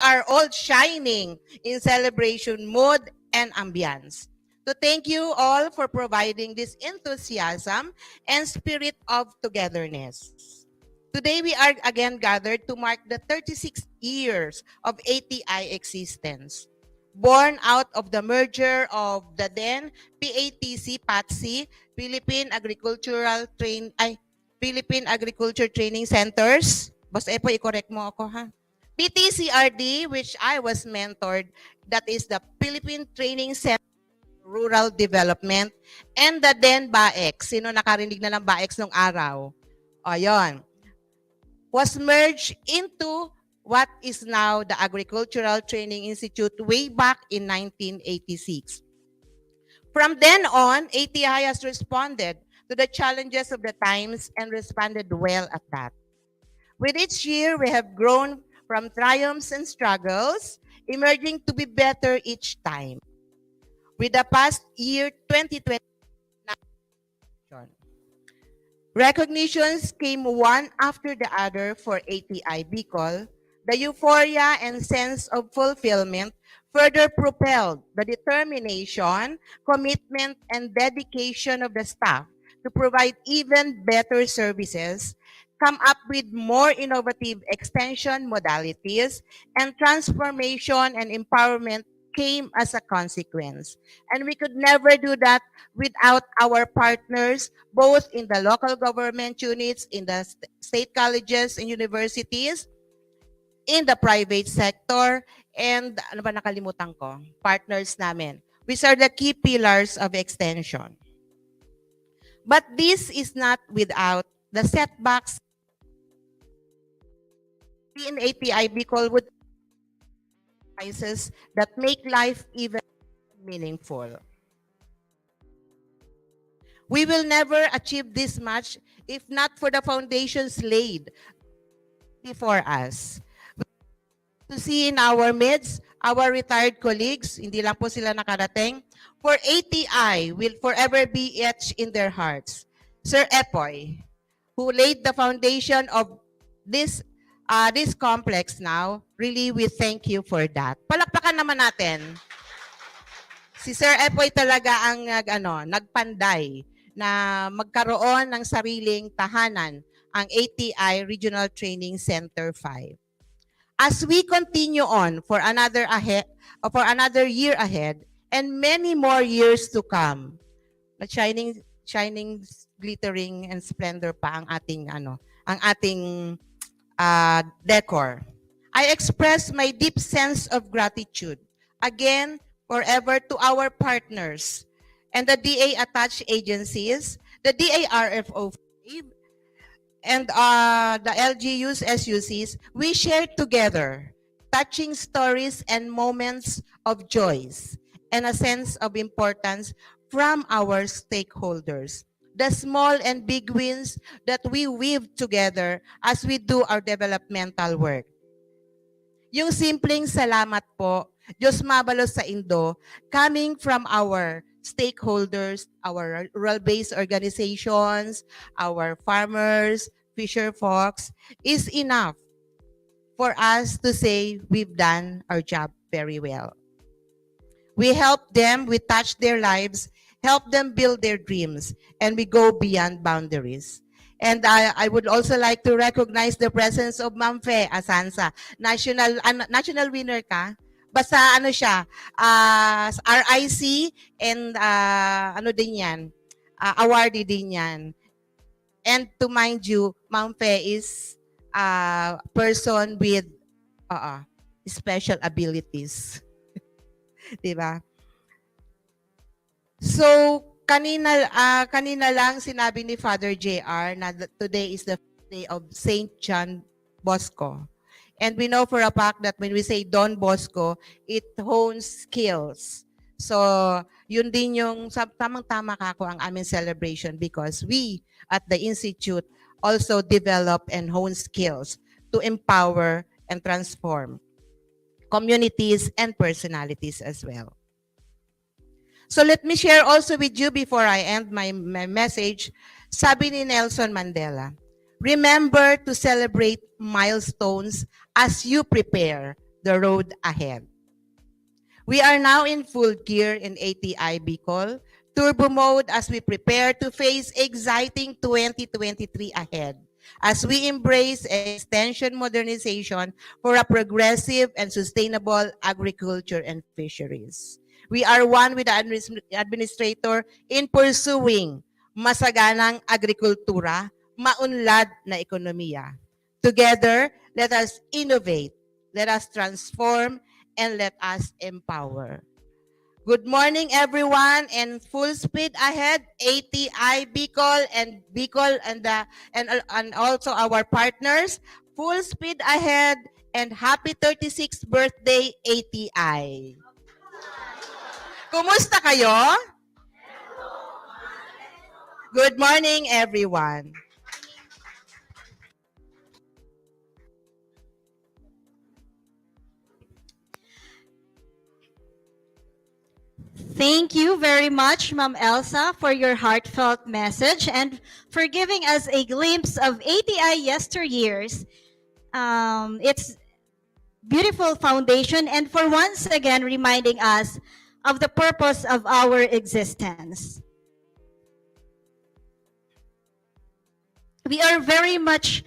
are all shining in celebration mood and ambience. To thank you all for providing this enthusiasm and spirit of togetherness. Today we are again gathered to mark the 36 years of ATI existence. Born out of the merger of the then PATC, Philippine Agriculture Training Centers. Boss Epo, i-correct mo ako ha. PTCRD, which I was mentored, that is the Philippine Training Center Rural Development, and the then BAEX. Sino nakarinig na ng BAEX nung araw? O, yun. Was merged into what is now the Agricultural Training Institute way back in 1986. From then on, ATI has responded to the challenges of the times and responded well at that. With each year, we have grown from triumphs and struggles, emerging to be better each time. With the past year, 2020, recognitions came one after the other for ATI Bicol. The euphoria and sense of fulfillment further propelled the determination, commitment, and dedication of the staff to provide even better services, come up with more innovative extension modalities, and transformation and empowerment came as a consequence. And we could never do that without our partners, both in the local government units, in the state colleges and universities, in the private sector, and ano ba nakalimutan ko? Partners namin. Which are the key pillars of extension. But this is not without the setbacks in ATI Bicol would that make life even meaningful. We will never achieve this much if not for the foundations laid before us. To see in our midst, our retired colleagues, hindi lang po sila nakarating, for ATI will forever be etched in their hearts. Sir Epoy, who laid the foundation of this complex now, really we thank you for that. Palakpakan naman natin. Si Sir Epoy talaga ang nagpanday na magkaroon ng sariling tahanan ang ATI Regional Training Center 5. As we continue on for another year ahead and many more years to come, shining, glittering and splendor pa ang ating decor. I express my deep sense of gratitude again forever to our partners and the DA attached agencies, the DARFO and the LGUs, SUCs. We shared together touching stories and moments of joys and a sense of importance from our stakeholders. The small and big wins that we weave together as we do our developmental work. Yung simpleng salamat po, Diyos mabalos sa Indo, coming from our stakeholders, our rural-based organizations, our farmers, fisher folks, is enough for us to say we've done our job very well. We help them, we touch their lives, help them build their dreams, and we go beyond boundaries. And I would also like to recognize the presence of Ma'am Fe Asansa. National winner ka? Basta ano siya, RIC and ano din yan, awardee din yan. And to mind you, Ma'am Fe is a person with special abilities. Diba? So, kanina lang sinabi ni Father JR na today is the day of Saint John Bosco. And we know for a fact that when we say Don Bosco, it hones skills. So, yun din yung tamang-tama kako ang aming celebration because we at the Institute also develop and hone skills to empower and transform communities and personalities as well. So let me share also with you before I end my message, sabi ni Nelson Mandela, remember to celebrate milestones as you prepare the road ahead. We are now in full gear in ATI Bicol, turbo mode as we prepare to face exciting 2023 ahead, as we embrace extension modernization for a progressive and sustainable agriculture and fisheries. We are one with the administrator in pursuing masaganang agrikultura, maunlad na ekonomiya. Together, let us innovate, let us transform, and let us empower. Good morning, everyone, and full speed ahead, ATI Bicol and Bicol and also our partners. Full speed ahead and happy 36th birthday, ATI. Kumusta kayo? Good morning, everyone. Thank you very much, Ma'am Elsa, for your heartfelt message and for giving us a glimpse of ATI yesteryears. It's beautiful foundation and for once again reminding us of the purpose of our existence. We are very much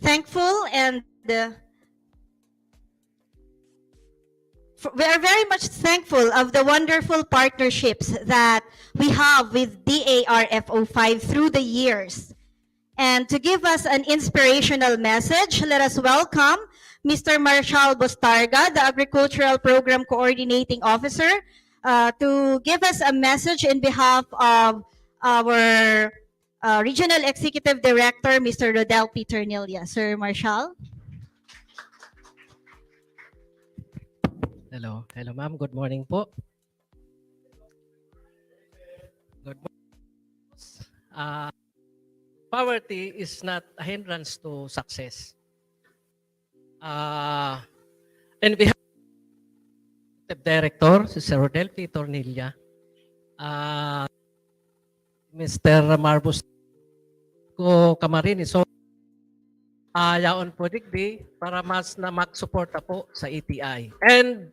thankful and we are very much thankful of the wonderful partnerships that we have with DARFO5 through the years. And to give us an inspirational message, let us welcome Mr. Marshall Bostarga, the Agricultural Program Coordinating Officer, to give us a message in behalf of our Regional Executive Director, Mr. Rodel Peternilla. Sir Marshall. Hello. Hello, ma'am. Good morning po. Good morning. Poverty is not a hindrance to success. And we have the director, si Sir Rodel P. Tornilla, Mr. Marbus ko Camarines. So, yaon po digdi para mas na mag-suporta po sa ATI. And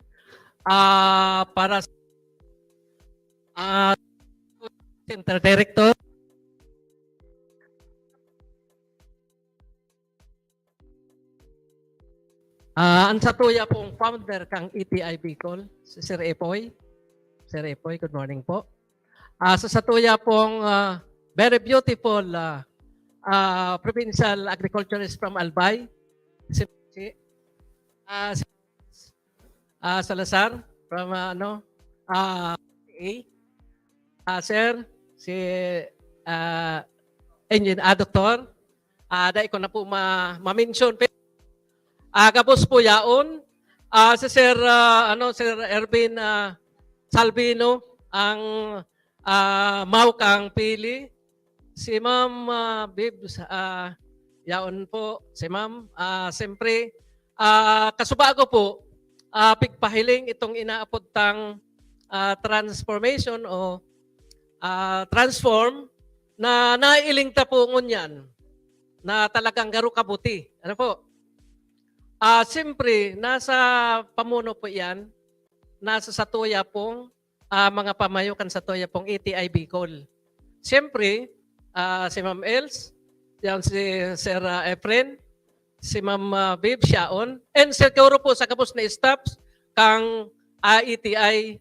para Center Director, ang satuya pong founder kang ATI Bicol, si Sir Epoy. Sir Epoy, good morning po. Sa satuya pong very beautiful provincial agriculturist from Albay, si Salazar from Sir, si Engine Doctor, dahil ko na po ma-mention. Kapos po yaon, si Sir, Sir Ervin Salvino, ang Maukang Pili, si Ma'am Bibs, yaon po, si Ma'am, siyempre, kasubago po, pigpahiling itong inaapod tang transformation o transform na nailing ta po ngunyan na talagang garo kabuti. Ano po? Siyempre, nasa pamuno po yan, nasa satuya pong mga pamayukan sa tuya pong ATI Bicol. Siyempre, si Ma'am Els, yan si Sir Efren, si Ma'am Bib Shaon, and siguro po sa kapos na staffs kang ATI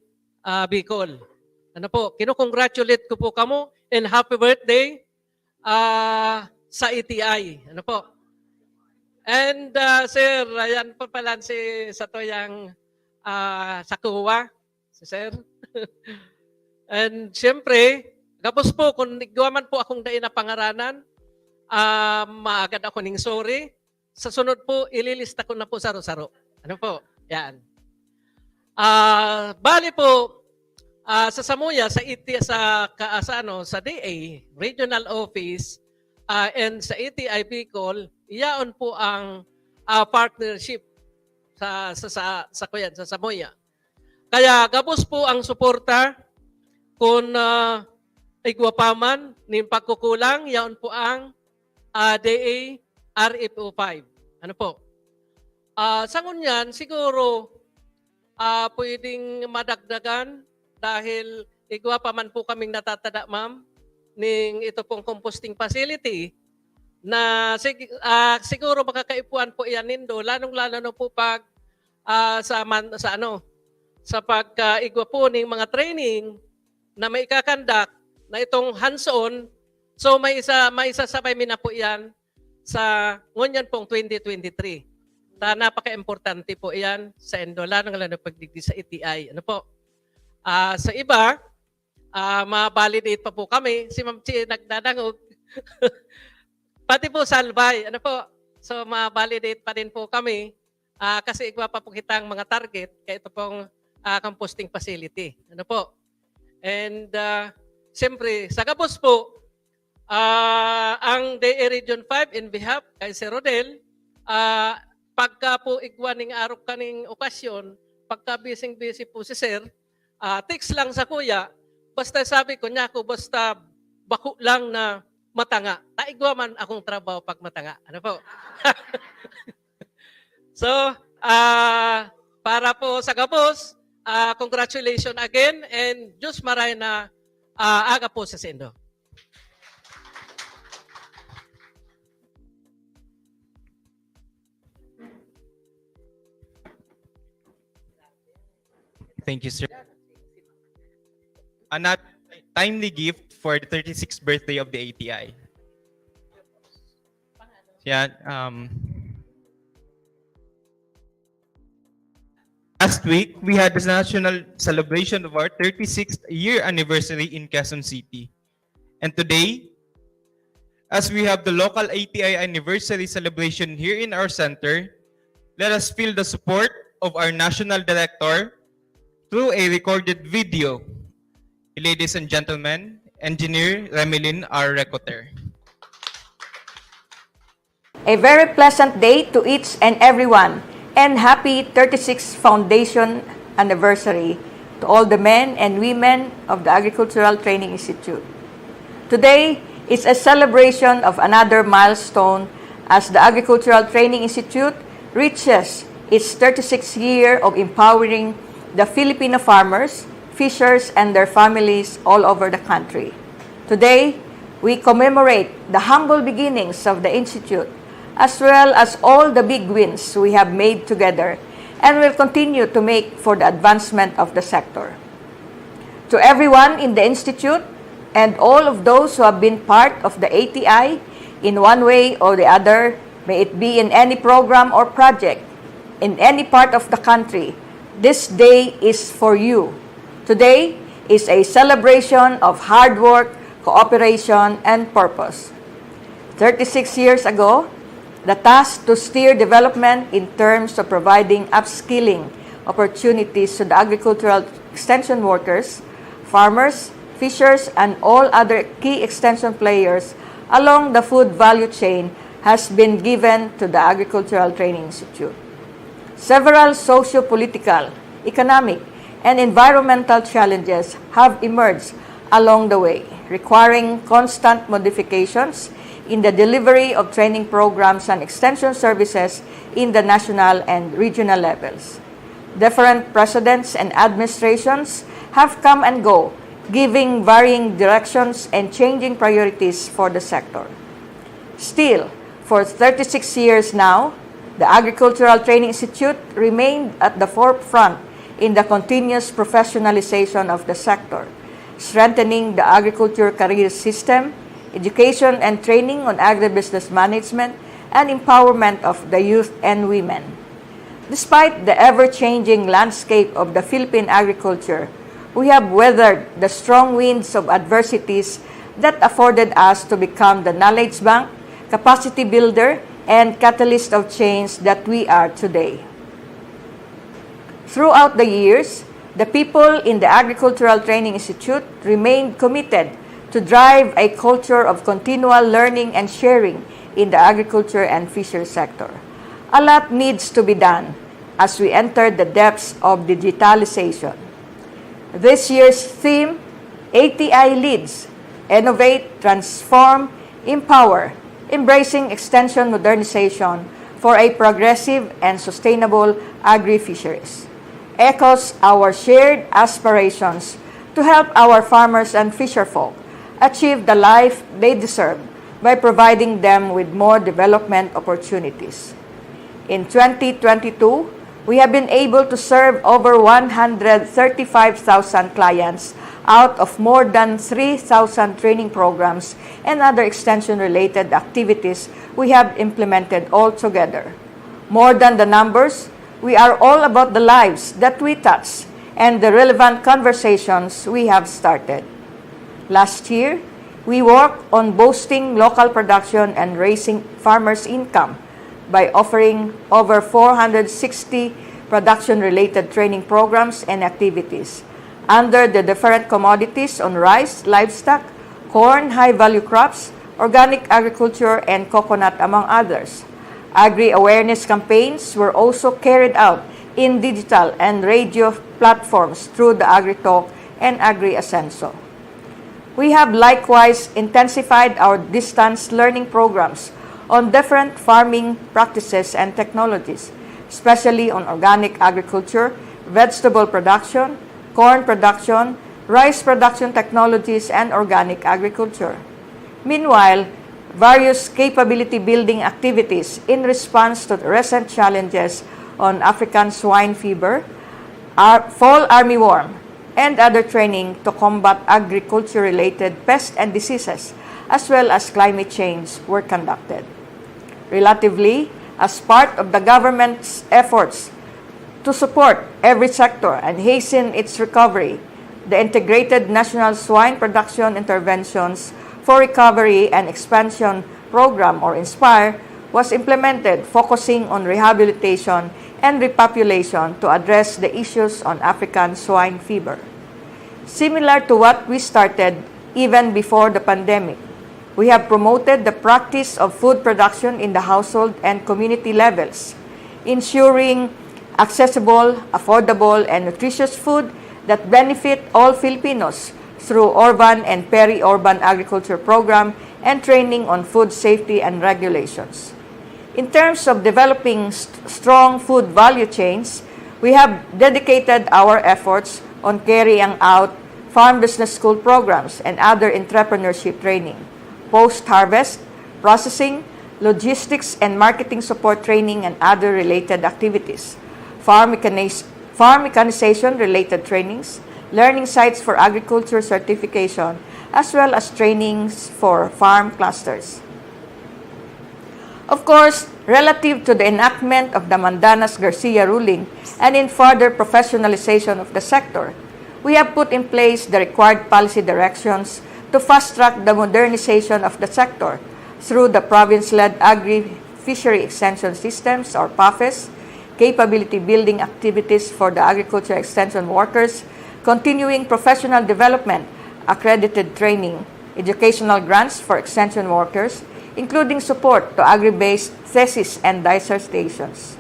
Bicol. Ano po, kinukongratulate ko po kamo and happy birthday sa ATI. Ano po? And Sir, ayan po pala si Satoyang Sakuwa, si Sir. And siyempre, kapos po, kung gawaman po akong dain na pangaranan, maagad ako ning sorry. Sa sunod po, ililista ko na po saro-saro. Ano po? Yan. Bali po, sa Samuya, sa sa DA, Regional Office, and sa ATI Bicol, iyaon po ang partnership sa Samuya. Kaya gabos po ang suporta kung igwapaman ng pagkukulang, yaon po ang DA RFO5. Ano po? Sa ngunyan, siguro pwedeng madagdagan dahil igwa pa man po kaming natatada, ma'am, ning ito pong composting facility na siguro makakaipuan po yan nindo, lalong-lalo na po pag sa pagkaigwa po ng mga training na may kakandak na itong hands-on, so may isasabay mi na po yan sa ngunyan pong 2023. Napaka-importante po yan sa endo, lalo-lalo pagdigdi sa ATI. Ano po? Sa iba, ma-validate pa po kami. Si Ma'am Chi nagdadangog. Pati po salbay. Ano po? So, ma-validate pa din po kami kasi igwa pa po kitang mga target kaya ito pong composting facility. Ano po? And siyempre, sa Gabos po, ang DA Region 5 in behalf kay Sir Rodel, pagka po igwa ning arok kaning okasyon, pagka busy po si Sir, text lang sa kuya, basta sabi ko niya ako, basta bako lang na matanga. Taigwa man akong trabaho pag matanga. Ano po? So, para po sa Gabos, congratulations again and Diyos maray na aga po sa Sendo. Thank you, sir. A not timely gift for the 36th birthday of the ATI. Yeah. Last week, we had the national celebration of our 36th year anniversary in Quezon City. And today, as we have the local ATI Anniversary Celebration here in our center, let us feel the support of our national director through a recorded video. Ladies and gentlemen, Engineer Remilin R. Recoter. A very pleasant day to each and everyone, and happy 36th Foundation Anniversary to all the men and women of the Agricultural Training Institute. Today is a celebration of another milestone as the Agricultural Training Institute reaches its 36th year of empowering the Filipino farmers, fishers, and their families all over the country. Today, we commemorate the humble beginnings of the Institute, as well as all the big wins we have made together and will continue to make for the advancement of the sector. To everyone in the Institute and all of those who have been part of the ATI in one way or the other, may it be in any program or project, in any part of the country, this day is for you. Today is a celebration of hard work, cooperation, and purpose. 36 years ago, the task to steer development in terms of providing upskilling opportunities to the agricultural extension workers, farmers, fishers, and all other key extension players along the food value chain has been given to the Agricultural Training Institute. Several socio-political, economic, and environmental challenges have emerged along the way, requiring constant modifications in the delivery of training programs and extension services in the national and regional levels. Different presidents and administrations have come and go, giving varying directions and changing priorities for the sector. Still, for 36 years now, the Agricultural Training Institute remained at the forefront in the continuous professionalization of the sector, strengthening the agriculture career system, education and training on agribusiness management, and empowerment of the youth and women. Despite the ever-changing landscape of the Philippine agriculture, we have weathered the strong winds of adversities that afforded us to become the knowledge bank, capacity builder, and catalyst of change that we are today. Throughout the years, the people in the Agricultural Training Institute remained committed to drive a culture of continual learning and sharing in the agriculture and fishery sector. A lot needs to be done as we enter the depths of digitalization. This year's theme, ATI Leads, Innovate, Transform, Empower, Embracing Extension Modernization for a progressive and sustainable agri-fisheries echoes our shared aspirations to help our farmers and fisherfolk achieve the life they deserve by providing them with more development opportunities. In 2022, we have been able to serve over 135,000 clients out of more than 3,000 training programs and other extension-related activities we have implemented altogether. More than the numbers, we are all about the lives that we touch and the relevant conversations we have started. Last year, we worked on boosting local production and raising farmers' income by offering over 460 production-related training programs and activities under the different commodities on rice, livestock, corn, high-value crops, organic agriculture, and coconut, among others. Agri-awareness campaigns were also carried out in digital and radio platforms through the AgriTalk and Agri-Ascenso. We have likewise intensified our distance learning programs on different farming practices and technologies, especially on organic agriculture, vegetable production, corn production, rice production technologies, and organic agriculture. Meanwhile, various capability building activities in response to the recent challenges on African swine fever, fall armyworm, and other training to combat agriculture-related pests and diseases, as well as climate change, were conducted. Relatively, as part of the government's efforts to support every sector and hasten its recovery, the Integrated National Swine Production Interventions for Recovery and Expansion Program, or INSPIRE, was implemented, focusing on rehabilitation and repopulation to address the issues on African swine fever. Similar to what we started even before the pandemic, we have promoted the practice of food production in the household and community levels, ensuring accessible, affordable, and nutritious food that benefit all Filipinos through urban and peri-urban agriculture program and training on food safety and regulations. In terms of developing strong food value chains, we have dedicated our efforts on carrying out farm business school programs and other entrepreneurship training, post-harvest, processing, logistics and marketing support training, and other related activities, farm mechanization-related trainings, learning sites for agriculture certification, as well as trainings for farm clusters. Of course, relative to the enactment of the Mandanas-Garcia ruling and in further professionalization of the sector, we have put in place the required policy directions to fast-track the modernization of the sector through the province-led agri-fishery extension systems, or PAFES, capability building activities for the agriculture extension workers, continuing professional development, accredited training, educational grants for extension workers, including support to agri-based thesis and dissertations.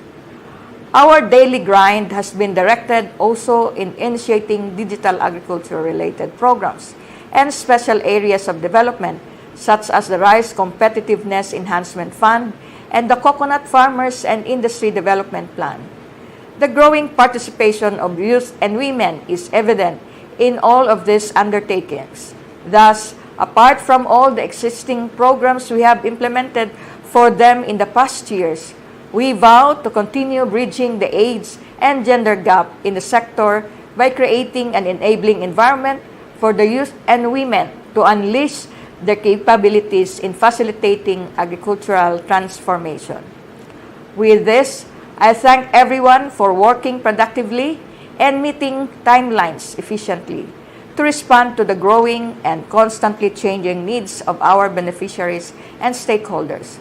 Our daily grind has been directed also in initiating digital agriculture-related programs and special areas of development, such as the Rice Competitiveness Enhancement Fund and the Coconut Farmers and Industry Development Plan. The growing participation of youth and women is evident in all of these undertakings. Thus, apart from all the existing programs we have implemented for them in the past years, we vow to continue bridging the age and gender gap in the sector by creating an enabling environment for the youth and women to unleash their capabilities in facilitating agricultural transformation. With this, I thank everyone for working productively and meeting timelines efficiently to respond to the growing and constantly changing needs of our beneficiaries and stakeholders.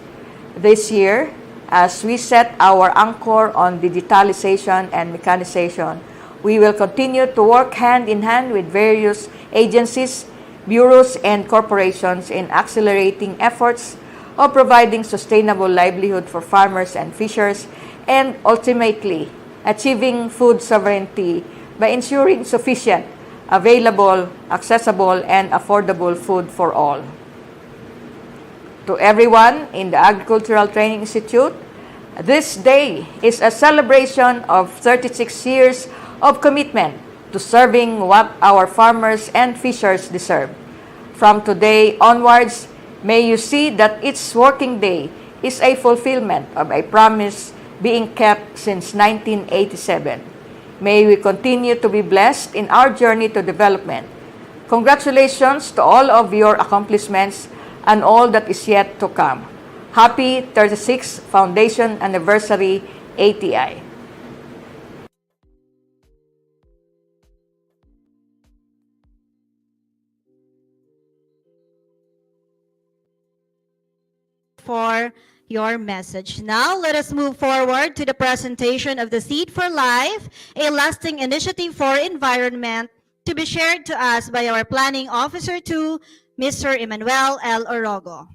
This year, as we set our anchor on digitalization and mechanization, we will continue to work hand in hand with various agencies, bureaus, and corporations in accelerating efforts of providing sustainable livelihood for farmers and fishers, and ultimately achieving food sovereignty by ensuring sufficient, available, accessible, and affordable food for all. To everyone in the Agricultural Training Institute, This day is a celebration of 36 years of commitment to serving what our farmers and fishers deserve. From today onwards, may you see that each working day is a fulfillment of a promise being kept since 1987. May we continue to be blessed in our journey to development. Congratulations to all of your accomplishments and all that is yet to come. Happy 36th Foundation Anniversary, ATI. For your message. Now, let us move forward to the presentation of the Seed for Life, a lasting initiative for environment, to be shared to us by our Planning Officer 2, Mr. Emmanuel L. Orogo.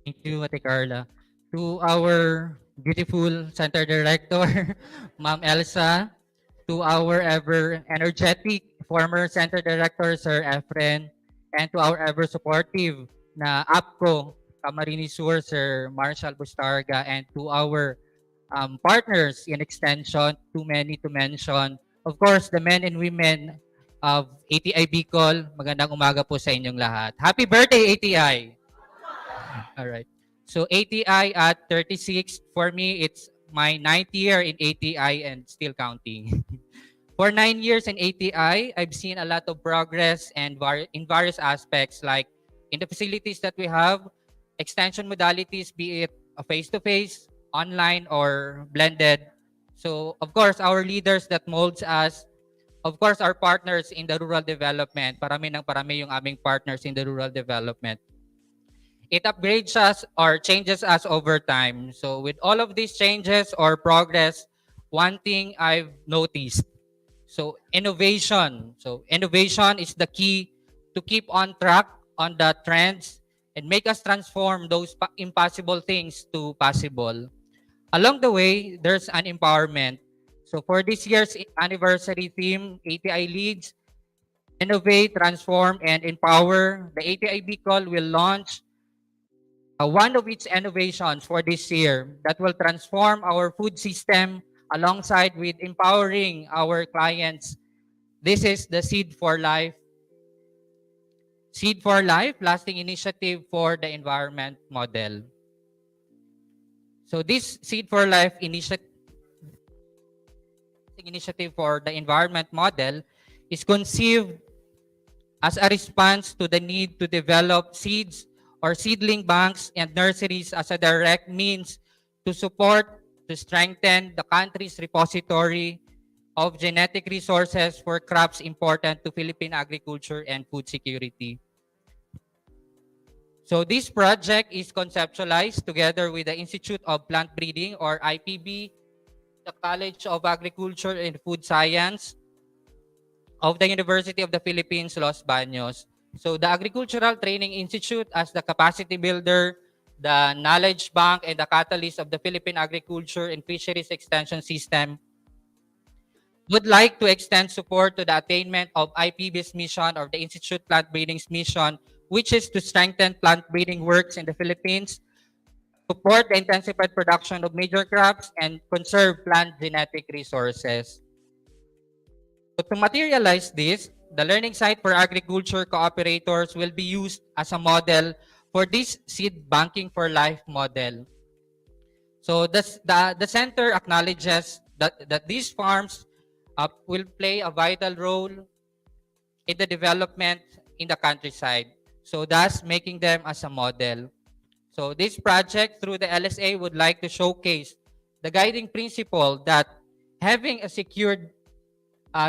Thank you, Ate Carla. To our beautiful Center Director, Ma'am Elsa, to our ever energetic former Center Director, Sir Efren, and to our ever supportive na APCO, Camarines Sur, Sir Marshall Bustarga, and to our partners in extension, too many to mention. Of course, the men and women of ATI Bicol, magandang umaga po sa inyong lahat. Happy birthday, ATI! All right. So ATI at 36, for me, it's my 9th year in ATI and still counting. For 9 years in ATI, I've seen a lot of progress and in various aspects, like in the facilities that we have, extension modalities, be it a face-to-face, online, or blended. So, of course, our leaders that molds us, of course, our partners in the rural development, parami ng parami yung aming partners in the rural development. It upgrades us or changes us over time. So with all of these changes or progress, one thing I've noticed, so innovation. So innovation is the key to keep on track on the trends and make us transform those impossible things to possible. Along the way, there's an empowerment. So for this year's anniversary theme, ATI leads, innovate, transform, and empower. The ATI Bicol will launch one of its innovations for this year that will transform our food system alongside with empowering our clients. This is the Seed for Life. Seed for Life, lasting initiative for the environment model. So this Seed for Life initiative for the environment model is conceived as a response to the need to develop seeds or seedling banks and nurseries as a direct means to support, to strengthen the country's repository of genetic resources for crops important to Philippine agriculture and food security. So this project is conceptualized together with the Institute of Plant Breeding or IPB, the College of Agriculture and Food Science of the University of the Philippines, Los Baños. So the Agricultural Training Institute as the capacity builder, the knowledge bank, and the catalyst of the Philippine Agriculture and Fisheries Extension System would like to extend support to the attainment of IPB's mission or the Institute Plant Breeding's mission, which is to strengthen plant breeding works in the Philippines, support the intensified production of major crops, and conserve plant genetic resources. So to materialize this, the learning site for agriculture cooperators will be used as a model for this seed banking for life model. So the center acknowledges that these farms will play a vital role in the development in the countryside. So thus making them as a model. So this project through the LSA would like to showcase the guiding principle that having a secured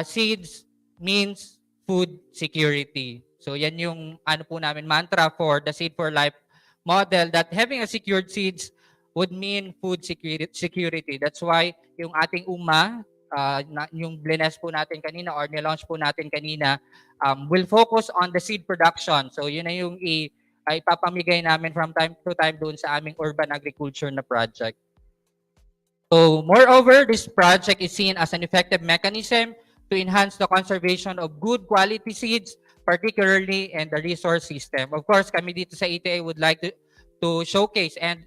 seeds means food security. So yan yung ano po namin mantra for the Seed for Life model, that having a secured seeds would mean food security. That's why yung ating UMA, yung blines po natin kanina or nilaunch po natin kanina, will focus on the seed production. So yun na yung ipapamigay namin from time to time doon sa aming urban agriculture na project. So moreover, this project is seen as an effective mechanism to enhance the conservation of good quality seeds particularly in the resource system. Of course, kami dito sa ATI would like to showcase and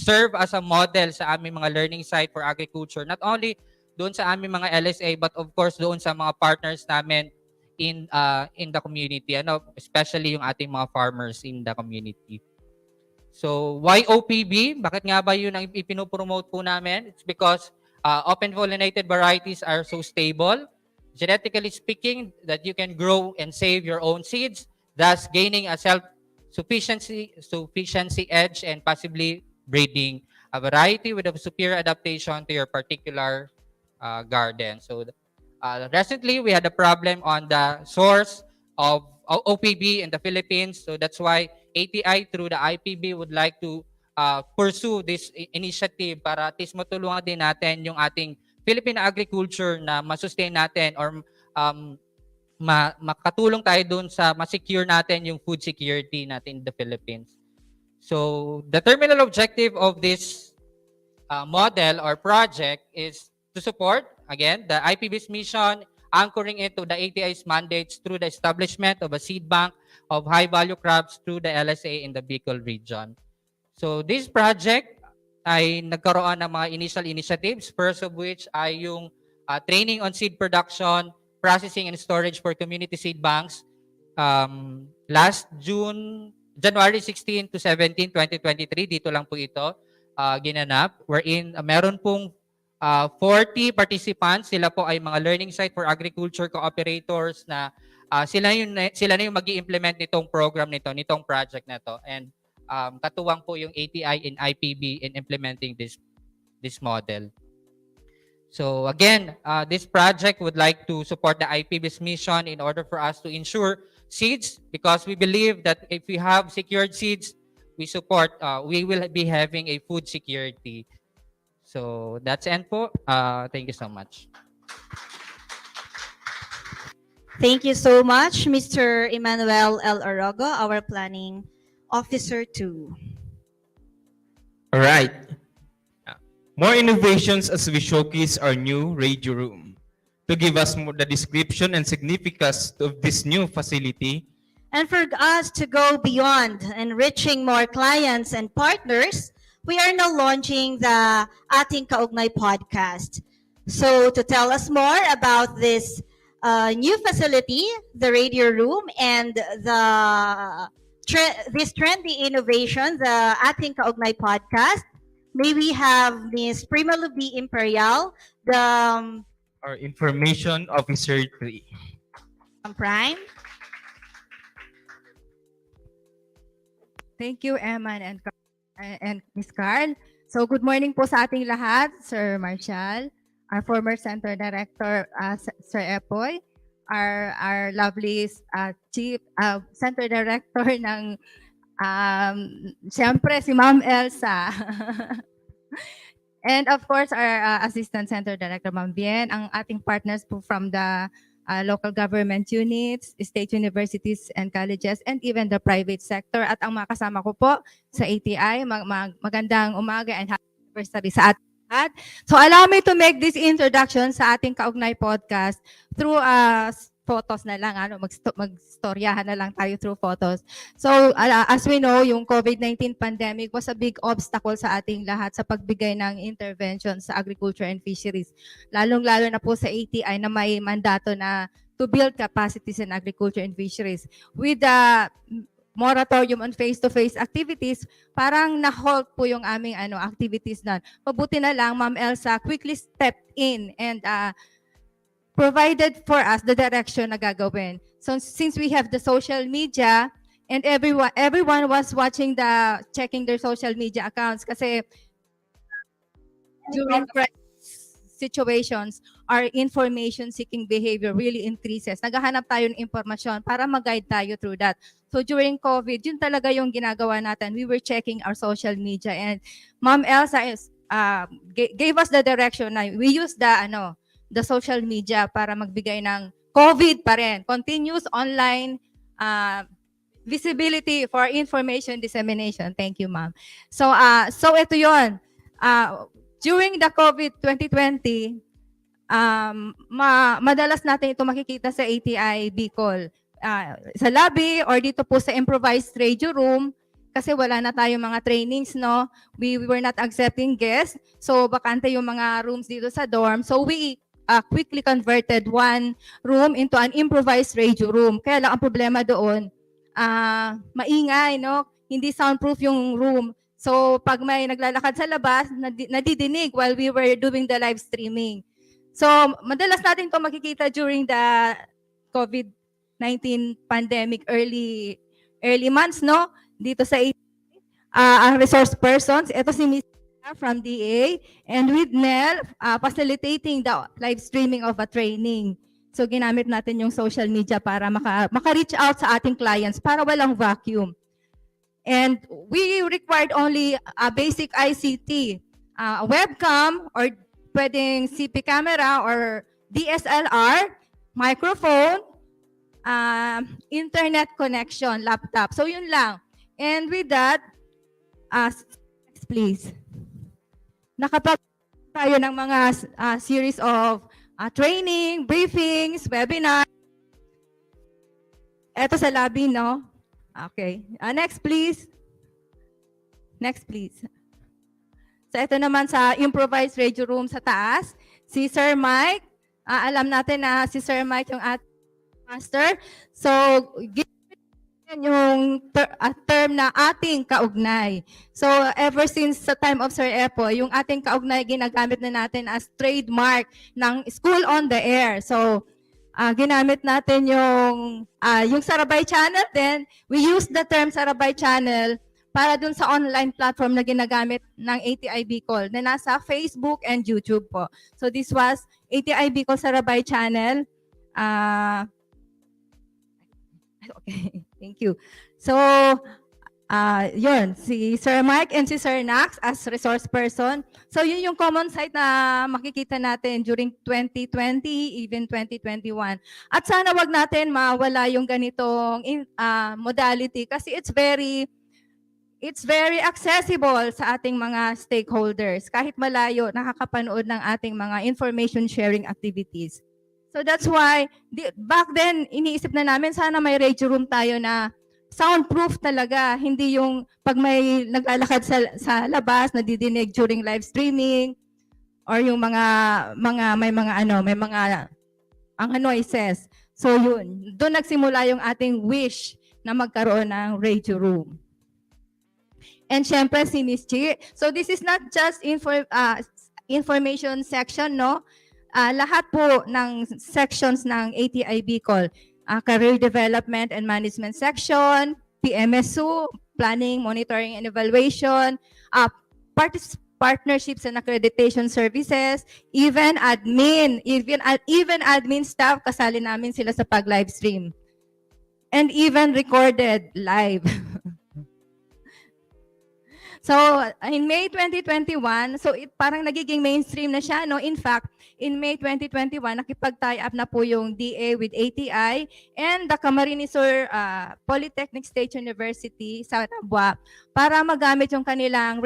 serve as a model sa aming mga learning site for agriculture, not only doon sa aming mga LSA, but of course doon sa mga partners namin in the community, especially yung ating mga farmers in the community. So, why OPB? Bakit nga ba yun ang ipinopromote po namin? It's because open pollinated varieties are so stable, genetically speaking, that you can grow and save your own seeds, thus gaining a self-sufficiency edge and possibly breeding a variety with a superior adaptation to your particular garden. So, recently, we had a problem on the source of OPB in the Philippines. So that's why ATI through the IPB would like to pursue this initiative para at least matulungan din natin yung ating Philippine agriculture na masustain natin or makatulong tayo dun sa ma-secure natin yung food security natin in the Philippines. So the terminal objective of this model or project is to support, again, the IPB's mission, anchoring it to the ATI's mandates through the establishment of a seed bank of high-value crops through the LSA in the Bicol region. So this project ay nagkaroon ng mga initial initiatives, first of which ay yung training on seed production, processing and storage for community seed banks. Last January 16 to 17, 2023, dito lang po ito ginanap, wherein meron pong 40 participants. Sila po ay mga learning site for agriculture cooperators na sila na yung magi-implement nitong program nitong project na to. And katuwang po yung ATI and IPB in implementing this model. So again, this project would like to support the IPB's mission in order for us to ensure seeds, because we believe that if we have secured seeds, we will be having a food security. So that's end po. Thank you so much. Thank you so much, Mr. Emmanuel L. Orogo, our Planning Officer 2. All right. More innovations as we showcase our new radio room. To give us more the description and significance of this new facility, And for us to go beyond enriching more clients and partners, we are now launching the Ating Kaugnay podcast. So to tell us more about this new facility, the radio room, and this trendy innovation, the Ating Kaugnay podcast, may we have Ms. Prima Luby Imperial, the our Information Officer 3. Prime. Thank you, Emma and Ms. Carl. So good morning po sa ating lahat, Sir Marshall, our former Center Director, Sir Epoy, our lovely Chief Center Director ng siyempre si Ma'am Elsa. And of course, our Assistant Center Director, Ma'am Bien, ang ating partners po from the local government units, state universities and colleges, and even the private sector. At ang mga kasama ko po sa ATI, magandang umaga and happy anniversary sa ating lahat. So allow me to make this introduction sa ating Kaugnay podcast through photos na lang, magstoryahan na lang tayo through photos. So as we know, yung COVID-19 pandemic was a big obstacle sa ating lahat sa pagbigay ng intervention sa agriculture and fisheries. Lalong-lalo na po sa ATI na may mandato na to build capacities in agriculture and fisheries. With the moratorium on face-to-face activities, parang na-halt po yung aming activities na. Mabuti na lang, Ma'am Elsa quickly stepped in and provided for us the direction na gagawin. So since we have the social media and everyone was checking their social media accounts kasi during situations, our information-seeking behavior really increases. Naghahanap tayo ng impormasyon para mag-guide tayo through that. So during COVID, yun talaga yung ginagawa natin. We were checking our social media and Ma'am Elsa gave us the direction na we use the social media para magbigay ng COVID pa rin. Continuous online visibility for information dissemination. Thank you, ma'am. So ito yun. During the COVID 2020, madalas natin ito makikita sa ATI Bicol. sa lobby or dito po sa improvised radio room kasi wala na tayong mga trainings, no? We were not accepting guests. So, bakante yung mga rooms dito sa dorm. So, we quickly converted one room into an improvised radio room. Kaya lang ang problema doon, maingay, no? Hindi soundproof yung room. So, pag may naglalakad sa labas, nadidinig while we were doing the live streaming. So, madalas natin ito makikita during the COVID-19 pandemic early months, no? Dito sa ang resource persons, ito si Miss from DA, and with Nell, facilitating the live streaming of a training. So ginamit natin yung social media para maka-reach out sa ating clients para walang vacuum. And we required only a basic ICT, webcam or pwedeng CP camera or DSLR, microphone, internet connection, laptop. So yun lang. And with that, next please. Nakapag tayo ng mga series of training, briefings, webinar. Ito sa lobby, no? Okay. Next please. Next please. So ito naman sa improvised radio room sa taas. Si Sir Mike. Alam natin na si Sir Mike yung ating master. So, yung term na ating kaugnay. So, ever since sa time of Sir Epo, yung ating kaugnay ginagamit na natin as trademark ng School on the Air. So, ginamit natin yung Sarabay Channel, then we use the term Sarabay Channel para dun sa online platform na ginagamit ng ATI Bicol na nasa Facebook and YouTube po. So, this was ATI Bicol Sarabay Channel. Okay, thank you. So, yun, si Sir Mike and si Sir Nax as resource person. So, yun yung common site na makikita natin during 2020, even 2021. At sana wag natin mawala yung ganitong modality kasi it's very accessible sa ating mga stakeholders. Kahit malayo, nakakapanood ng ating mga information sharing activities. So that's why, back then, iniisip na namin, sana may radio room tayo na soundproof talaga. Hindi yung pag may naglalakad sa labas, nadidinig during live streaming, or yung may mga noises. So yun, doon nagsimula yung ating wish na magkaroon ng radio room. And syempre si Miss Chi. So this is not just information section, no? Lahat po ng sections ng ATI Bicol, Career Development and Management Section, PMSU, Planning, Monitoring and Evaluation, Partnerships and Accreditation Services, even admin staff, kasali namin sila sa pag-live stream. And even recorded live. So, in May 2021, so parang nagiging mainstream na siya, no? In fact, in May 2021, nakipag-tie up na po yung DA with ATI and the Camarines Sur Polytechnic State University sa Nabwa para magamit yung kanilang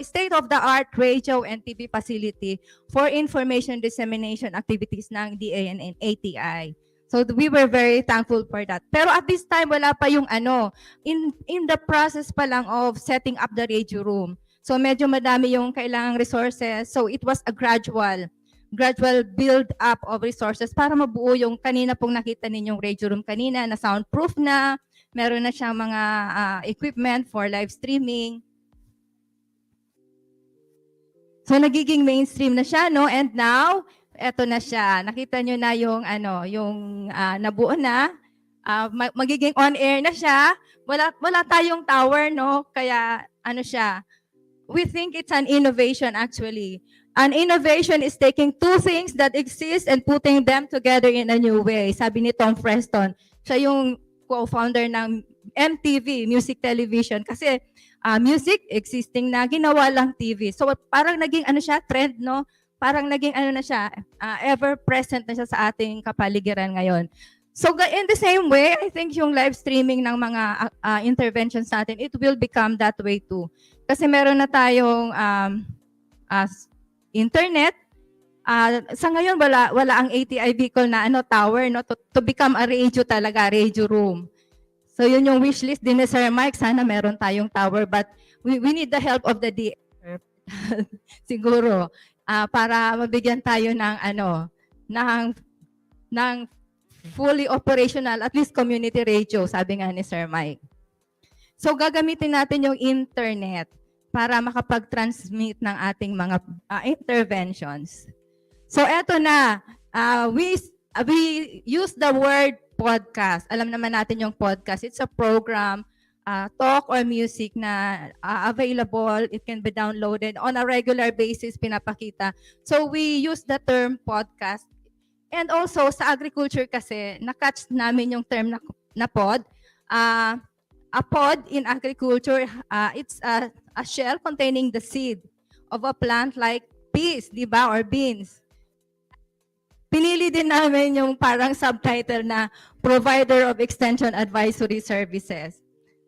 state-of-the-art radio and TV facility for information dissemination activities ng DA and ATI. So we were very thankful for that. Pero at this time, wala pa yung in the process pa lang of setting up the radio room. So medyo madami yung kailangang resources. So it was a gradual build up of resources para mabuo yung kanina pong nakita ninyong radio room kanina na soundproof na, meron na siyang mga equipment for live streaming. So nagiging mainstream na siya, no? And now, eto na siya. Nakita nyo na yung nabuo na. Magiging on-air na siya. Wala tayong tower, no? Kaya siya. We think it's an innovation actually. An innovation is taking two things that exist and putting them together in a new way. Sabi ni Tom Preston. Siya yung co-founder ng MTV, Music Television. Kasi music existing na, ginawa lang TV. So parang naging siya, trend, no? Parang naging na siya, ever present na siya sa ating kapaligiran ngayon. So in the same way, I think yung live streaming ng mga interventions natin, it will become that way too. Kasi meron na tayong internet, Sa ngayon wala ang ATI Bicol na tower no to become a radio talaga, radio room. So yun yung wish list din ni Sir Mike, sana meron tayong tower, but we need the help of the DF siguro para mabigyan tayo ng ng fully operational at least community radio, sabi nga ni Sir Mike. So gagamitin natin yung internet para makapag-transmit ng ating mga interventions. So eto na, we use the word podcast. Alam naman natin yung podcast. It's a program, talk or music na available. It can be downloaded on a regular basis, pinapakita. So we use the term podcast. And also sa agriculture kasi, na-catch namin yung term na pod. A pod in agriculture, it's a shell containing the seed of a plant like peas, di ba, or beans. Pinili din namin yung parang subtitle na Provider of Extension Advisory Services.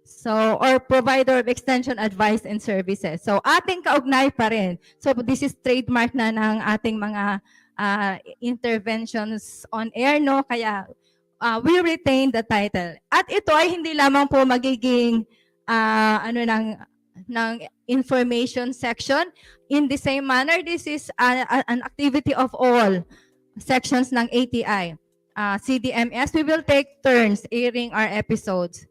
So, or Provider of Extension Advice and Services. So, ating kaugnay pa rin. So, this is trademark na ng ating mga interventions on air, no? Kaya, we retain the title. At ito ay hindi lamang po magiging ng information section. In the same manner, this is an activity of all sections ng ATI. CDMS, we will take turns airing our episodes.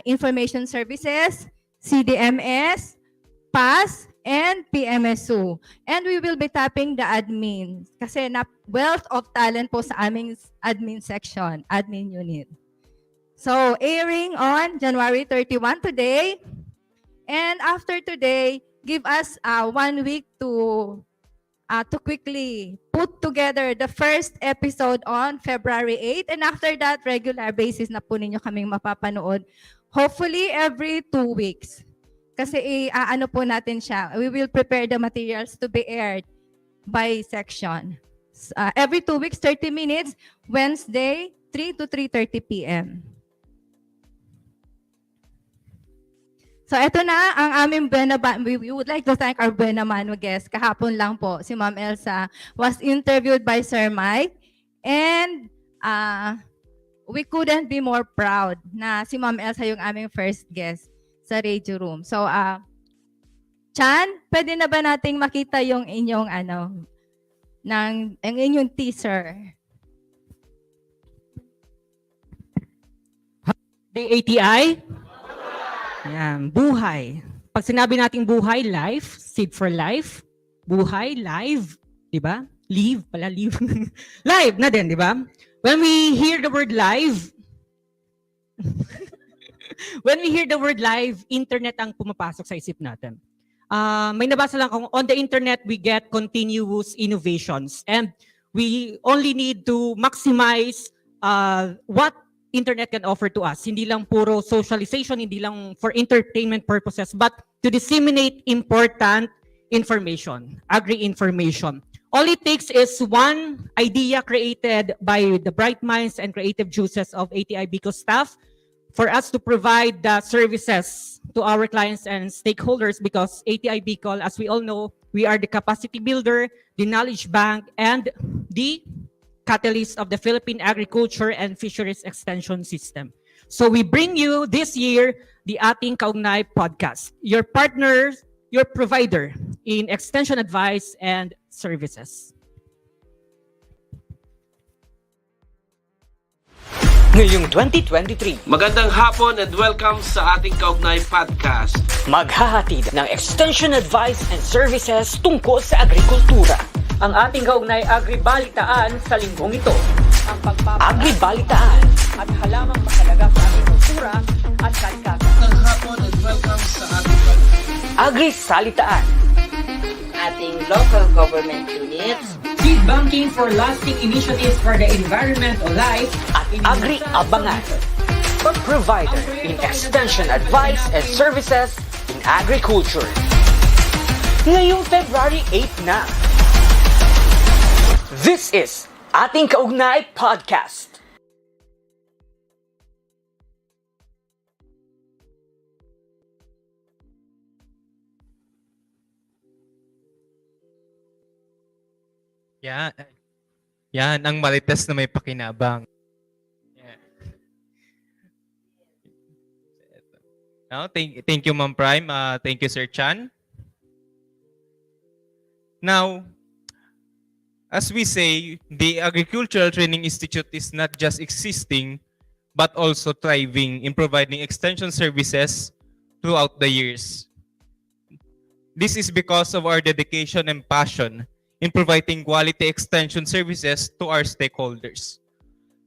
Information Services, CDMS, PAS, and PMSU. And we will be tapping the admin kasi wealth of talent po sa aming admin section, admin unit. So, airing on January 31 today. And after today, give us 1 week to quickly put together the first episode on February 8. And after that, regular basis na po ninyo kaming mapapanood. Hopefully, every 2 weeks. Kasi po natin siya. We will prepare the materials to be aired by section. Every 2 weeks, 30 minutes, Wednesday, 3 to 3:30 p.m. So ito na ang aming we would like to thank our Buena Mano guest. Kahapon lang po, si Ma'am Elsa was interviewed by Sir Mike. And we couldn't be more proud na si Ma'am Elsa yung aming first guest sa radio room. So, Chan, pwede na ba nating makita yung inyong inyong teaser? The ATI? Yan, buhay. Pag sinabi nating buhay, life, seed for life, buhay, live, di ba? Live pala, live. Live na din, di ba? When we hear the word live, when we hear the word live, internet ang pumapasok sa isip natin. May nabasa lang kung on the internet, we get continuous innovations. And we only need to maximize what internet can offer to us. Hindi lang puro socialization, hindi lang for entertainment purposes, but to disseminate important information, agri-information. All it takes is one idea created by the bright minds and creative juices of ATI Bicol staff for us to provide the services to our clients and stakeholders, because ATI Bicol, as we all know, we are the capacity builder, the knowledge bank, and the catalyst of the Philippine Agriculture and Fisheries Extension System. So we bring you this year the Ating Kaugnay podcast, your partner, your provider in extension advice and services. Ngayong 2023, magandang hapon at welcome sa ating Kaugnay Podcast. maghahatid ng extension advice and services tungkol sa agrikultura. Ang ating kaugnay Agribalitaan sa linggong ito, ang Agribalitaan at halamang mahalaga sa agrikultura at kalikasan. Magandang hapon at welcome sa ating Agrisalitaan, ating local government units, Seed banking for lasting initiatives for the environment o life, at Agri-abangan, provider in extension advice and services in agriculture. Ngayong February 8 na. This is Ating Kaugnay Podcast. Yan. Yan ang marites na may pakinabang. Yan. Now, thank you, Ma'am Prime. Thank you, Sir Chan. Now, as we say, the Agricultural Training Institute is not just existing, but also thriving in providing extension services throughout the years. This is because of our dedication and passion in providing quality extension services to our stakeholders.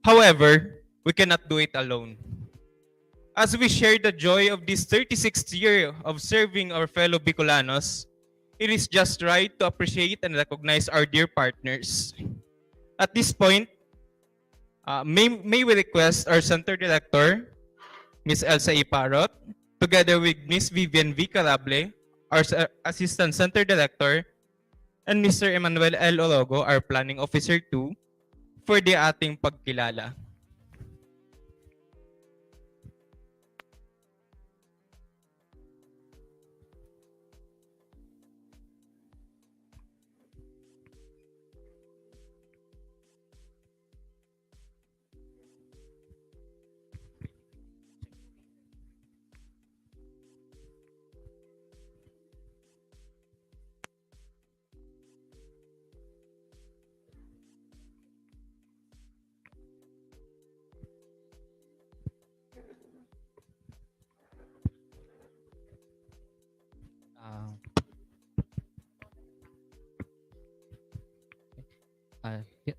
However, we cannot do it alone. As we share the joy of this 36th year of serving our fellow Bicolanos, it is just right to appreciate and recognize our dear partners. At this point, may we request our Center Director, Ms. Elsa E. Parrot, together with Ms. Vivian V. Carable, our Assistant Center Director, and Mr. Emmanuel L. Orogo, our Planning Officer 2, for the ating pagkilala.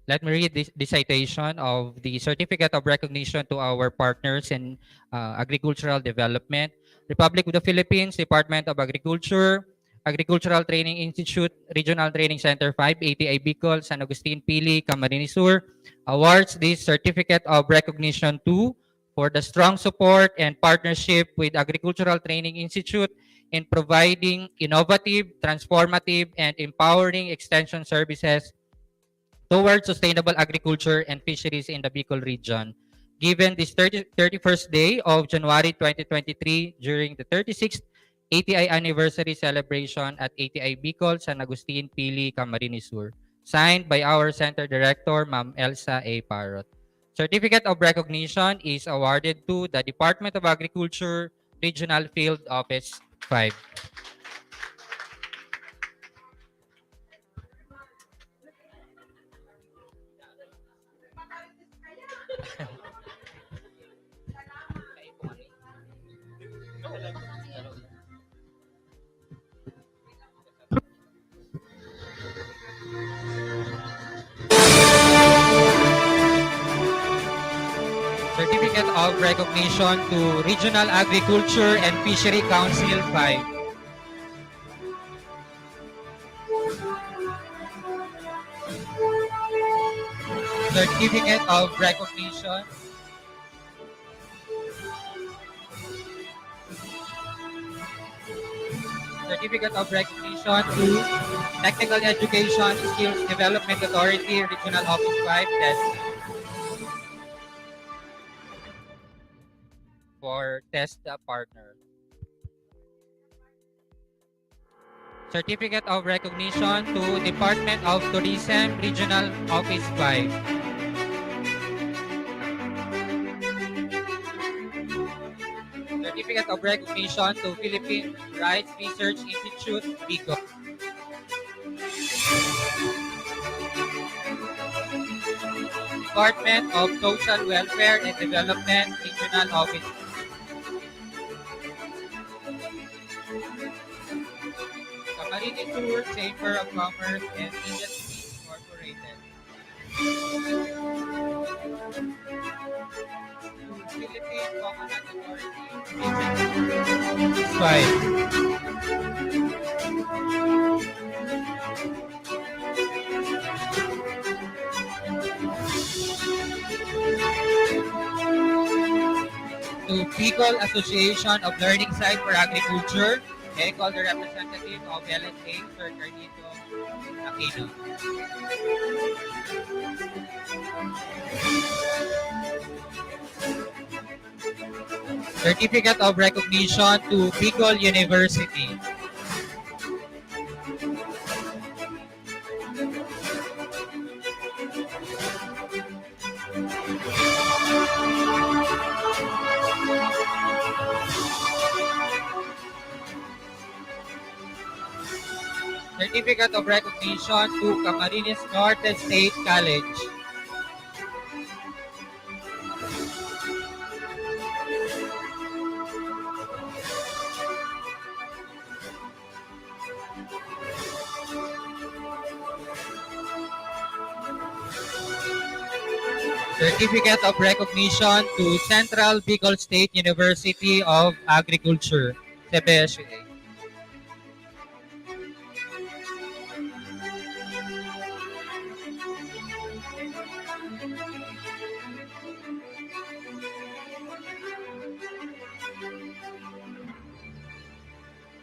Let me read the citation of the Certificate of Recognition to our partners in agricultural development. Republic of the Philippines, Department of Agriculture, Agricultural Training Institute, Regional Training Center 5, ATI Bicol, San Agustin, Pili, Camarines Sur, awards this Certificate of Recognition to for the strong support and partnership with Agricultural Training Institute in providing innovative, transformative, and empowering extension services towards sustainable agriculture and fisheries in the Bicol region. Given this 31st day of January 2023 during the 36th ATI Anniversary Celebration at ATI Bicol, San Agustin, Pili, Camarines Sur. Signed by our Center Director, Ma'am Elsa A. Parrot. Certificate of Recognition is awarded to the Department of Agriculture, Regional Field Office 5. Certificate of Recognition to Regional Agriculture and Fishery Council 5. Certificate of Recognition to Technical Education Skills Development Authority, Regional Office 5, Testing. For test partner. Certificate of Recognition to Department of Tourism, Regional Office 5. Certificate of Recognition to Philippine Rice Research Institute, Bicol. Department of Social Welfare and Development, Regional Office. Camarines Sur Chamber of Commerce and Industry Incorporated. Philippine Coconut Authority. 5. To Bicol Association of Learning Site for Agriculture, I call the representative of LSA, Sir Carlito Aquino. Certificate of Recognition to Bicol University. Certificate of Recognition to Camarines Norte State College. Certificate of Recognition to Central Bicol State University of Agriculture, CBSUA.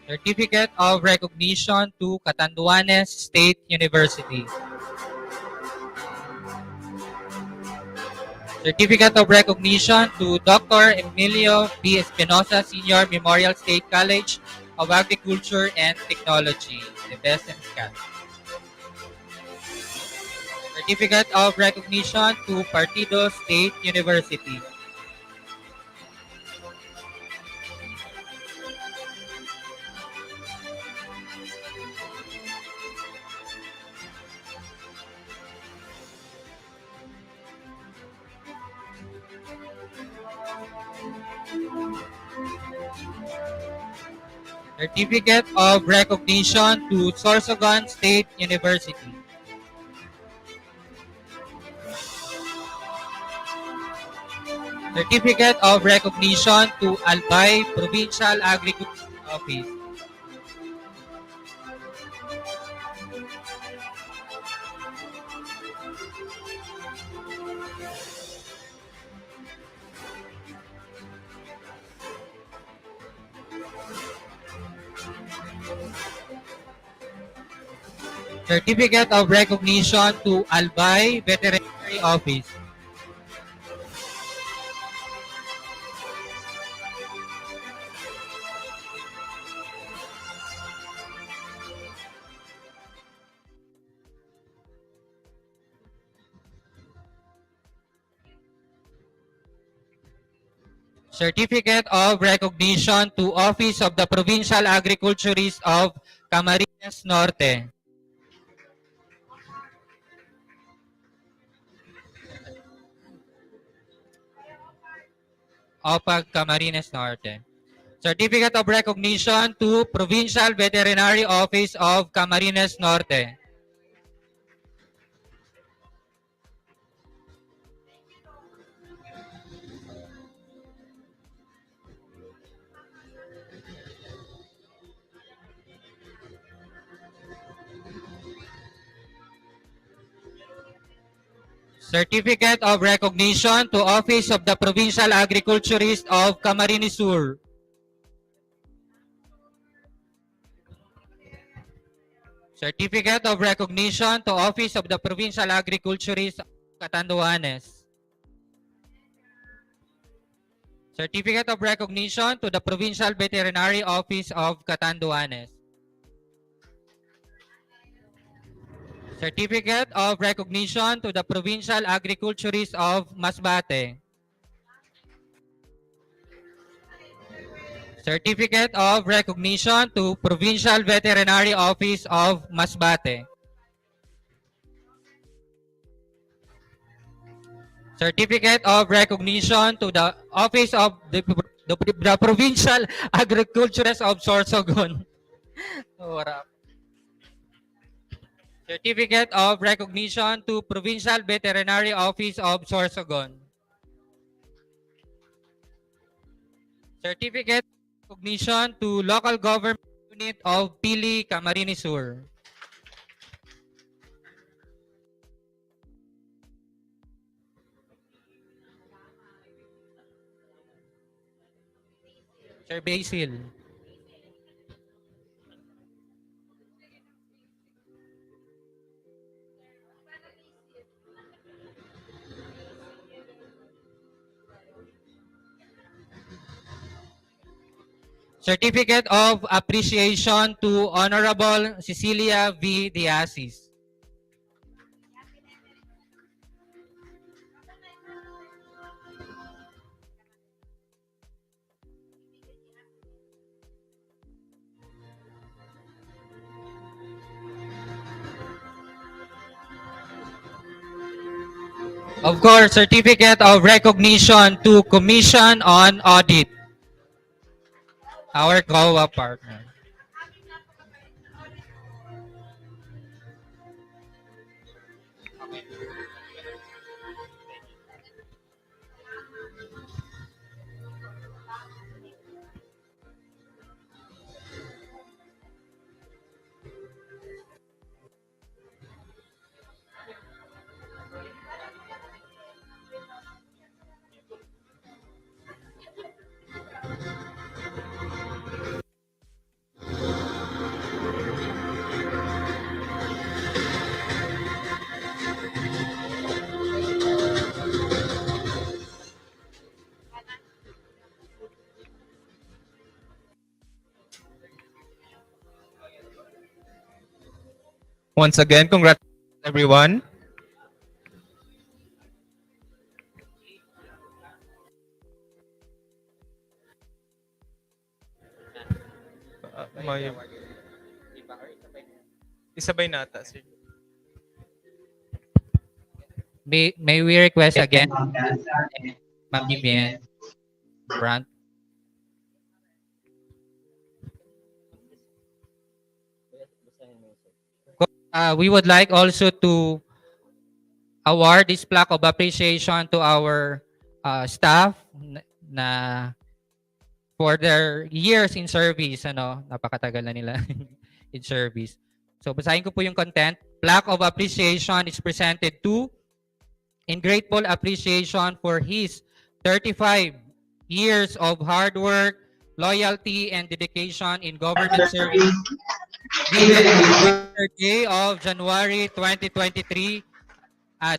Certificate of Recognition to Catanduanes State University. Certificate of Recognition to Dr. Emilio B. Espinosa Senior Memorial State College of Agriculture and Technology, the best in SCAT. Certificate of Recognition to Partido State University. Certificate of Recognition to Sorsogon State University. Certificate of Recognition to Albay Provincial Agriculture Office. Certificate of Recognition to Albay Veterinary Office. Certificate of Recognition to Office of the Provincial Agriculturist of Camarines Norte. OPAG Camarines Norte. Certificate of Recognition to Provincial Veterinary Office of Camarines Norte. Certificate of Recognition to Office of the Provincial Agriculturist of Camarines Sur. Certificate of Recognition to Office of the Provincial Agriculturist of Catanduanes. Certificate of Recognition to the Provincial Veterinary Office of Catanduanes. Certificate of Recognition to the Provincial Agriculturist of Masbate. Certificate of Recognition to Provincial Veterinary Office of Masbate. Certificate of Recognition to the Office of the Provincial Agriculturist of Sorsogon. Certificate of Recognition to Provincial Veterinary Office of Sorsogon. Certificate of Recognition to Local Government Unit of Pili, Camarines Sur. Sir Basil. Certificate of Appreciation to Honorable Cecilia V. Diasis. Of course, certificate of recognition to Commission on Audit, our COA partner. Once again, congratulations everyone. May isabay nata, sir. May we request again, Ma'am Vivian, Brand? We would like also to award this plaque of appreciation to our staff na for their years in service. Ano, napakatagal na nila in service. So basahin ko po yung content. Plaque of appreciation is presented to, in grateful appreciation for his 35 years of hard work, loyalty, and dedication in government service, given the 3rd day of January 2023 at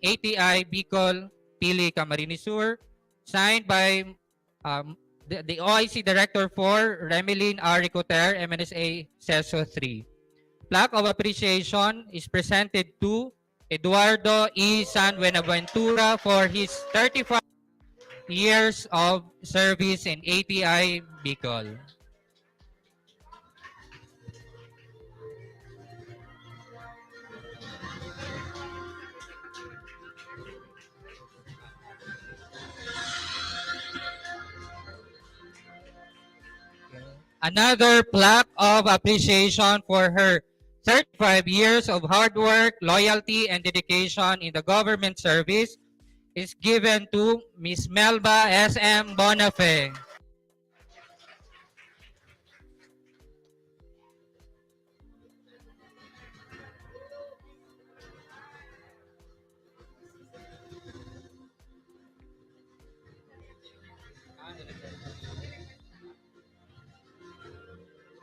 ATI Bicol, Pili, Camarines Sur, signed by the OIC Director 4, Remelin R. Ricoter, MNSA CESO 3. Plaque of appreciation is presented to Eduardo E. San Buenaventura for his 35 years of service in ATI Bicol. Another plaque of appreciation for her 35 years of hard work, loyalty, and dedication in the government service is given to Ms. Melba S.M. Bonafe.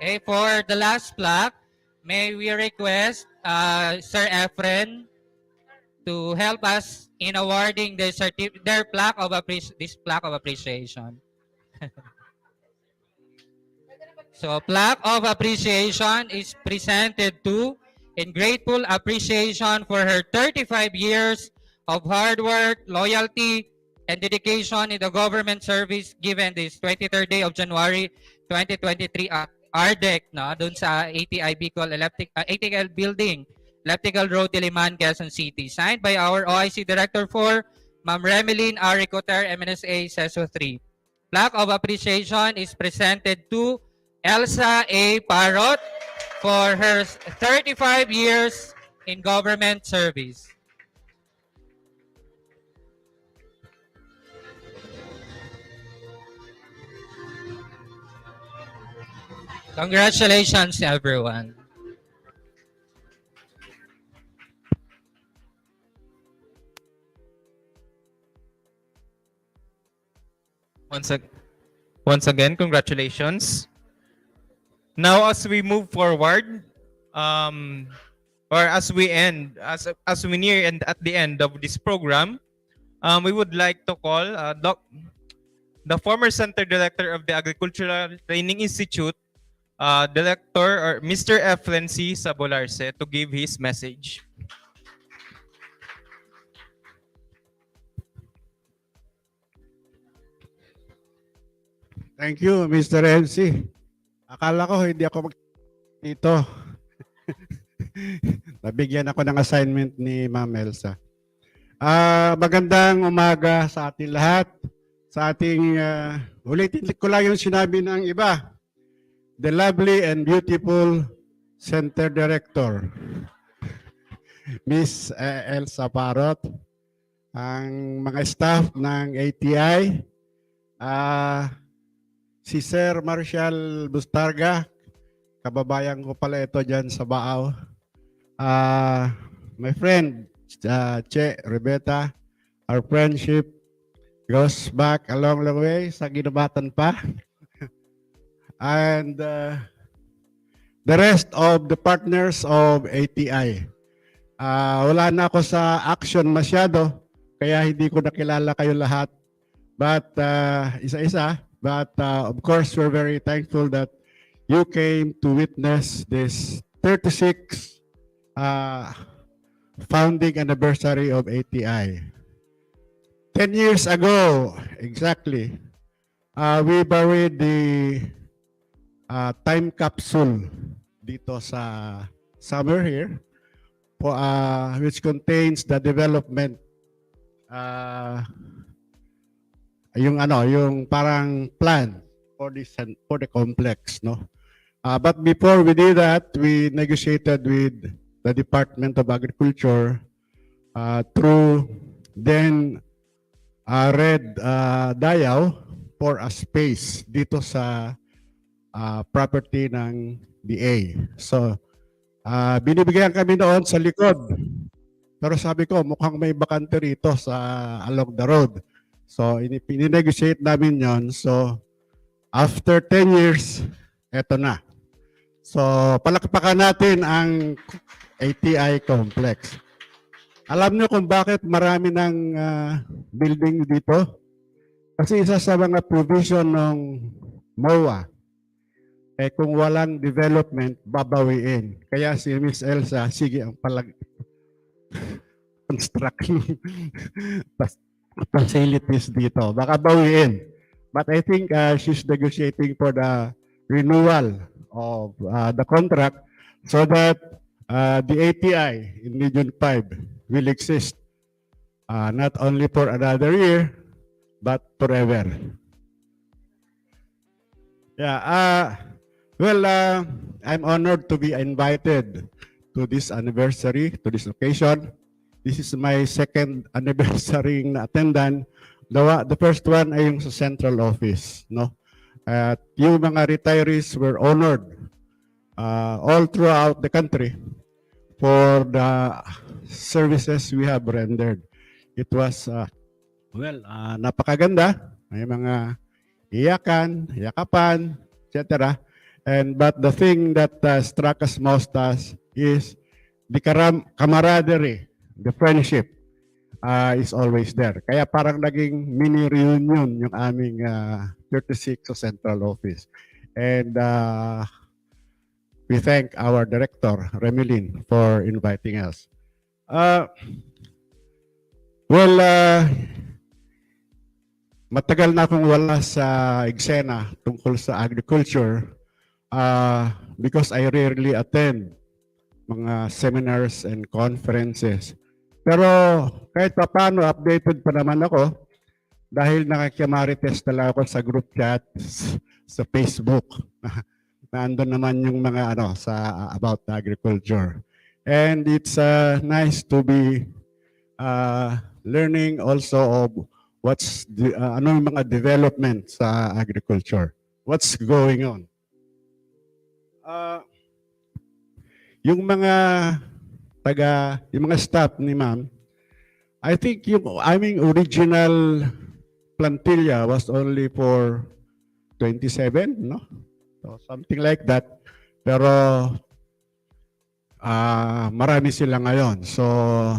Okay, for the last plaque, may we request Sir Efren to help us in awarding their plaque of this plaque of appreciation. So, plaque of appreciation is presented to, in grateful appreciation for her 35 years of hard work, loyalty, and dedication in the government service given this 23rd day of January 2023 at RDEC, no, dun sa ATI Bicol ATL Building, Electrical Road, Diliman, Quezon City. Signed by our OIC Director 4, Ma'am Remelin R. Ricoter, MNSA CESO 3. Plaque of appreciation is presented to Elsa A. Parot for her 35 years in government service. Congratulations, everyone. Once again, congratulations. Now, as we move forward, or as we near and at the end of this program, we would like to call the former Center Director of the Agricultural Training Institute, Director or Mr. Efren C. Sabolarse, to give his message. Thank you, Mr. MC. Akala ko hindi ako dito. Nabigyan ako ng assignment ni Ma'am Elsa. Magandang umaga sa ating lahat. Sa ating, ulitin ko lang yung sinabi ng iba. The lovely and beautiful Center Director, Miss Elsa Parot, ang mga staff ng ATI, si Sir Marshall Bustarga, kababayan ko pala ito dyan sa Baaw. My friend, Che Rebeta, our friendship goes back a long, long way sa ginabatan pa. And the rest of the partners of ATI. Wala na ako sa action masyado, kaya hindi ko nakilala kayo lahat. But isa-isa, but of course, we're very thankful that you came to witness this 36 founding anniversary of ATI. 10 years ago, exactly, we buried the time capsule dito sa somewhere here, which contains the development, yung parang plan for the complex, no? But before we did that, we negotiated with the Department of Agriculture through then Red Dayaw for a space dito sa property ng DA. So, binibigyan kami noon sa likod. Pero sabi ko, mukhang may bakante rito sa along the road. So, ini-negotiate namin yon. So, after 10 years, eto na. So, palakpakan natin ang ATI complex. Alam niyo kung bakit marami ng building dito? Kasi isa sa mga provision ng MOA, kung walang development, babawiin. Kaya si Miss Elsa, sige ang construction facilities dito. Baka bawiin. But I think she's negotiating for the renewal of the contract so that the ATI in Region 5 will exist not only for another year, but forever. Yeah, I'm honored to be invited to this anniversary, to this occasion. This is my second anniversary na attendan. The first one ay yung sa central office, no? At yung mga retirees were honored all throughout the country for the services we have rendered. It was, napakaganda. May mga iyakan, yakapan, etc. But the thing that struck us most is the camaraderie, the friendship is always there. Kaya parang naging mini reunion yung aming 36 sa central office. And we thank our director, Remilin, for inviting us. Matagal na akong wala sa eksena tungkol sa agriculture because I rarely attend mga seminars and conferences. Pero kahit pa paano, updated pa naman ako dahil nakikimarites talaga ako sa group chat sa Facebook. Nandun naman yung mga about agriculture. And it's nice to be learning also of what's yung mga development sa agriculture. What's going on? Yung mga yung mga staff ni ma'am, I think yung aming original plantilla was only for 27, no? So something like that. Pero marami sila ngayon. So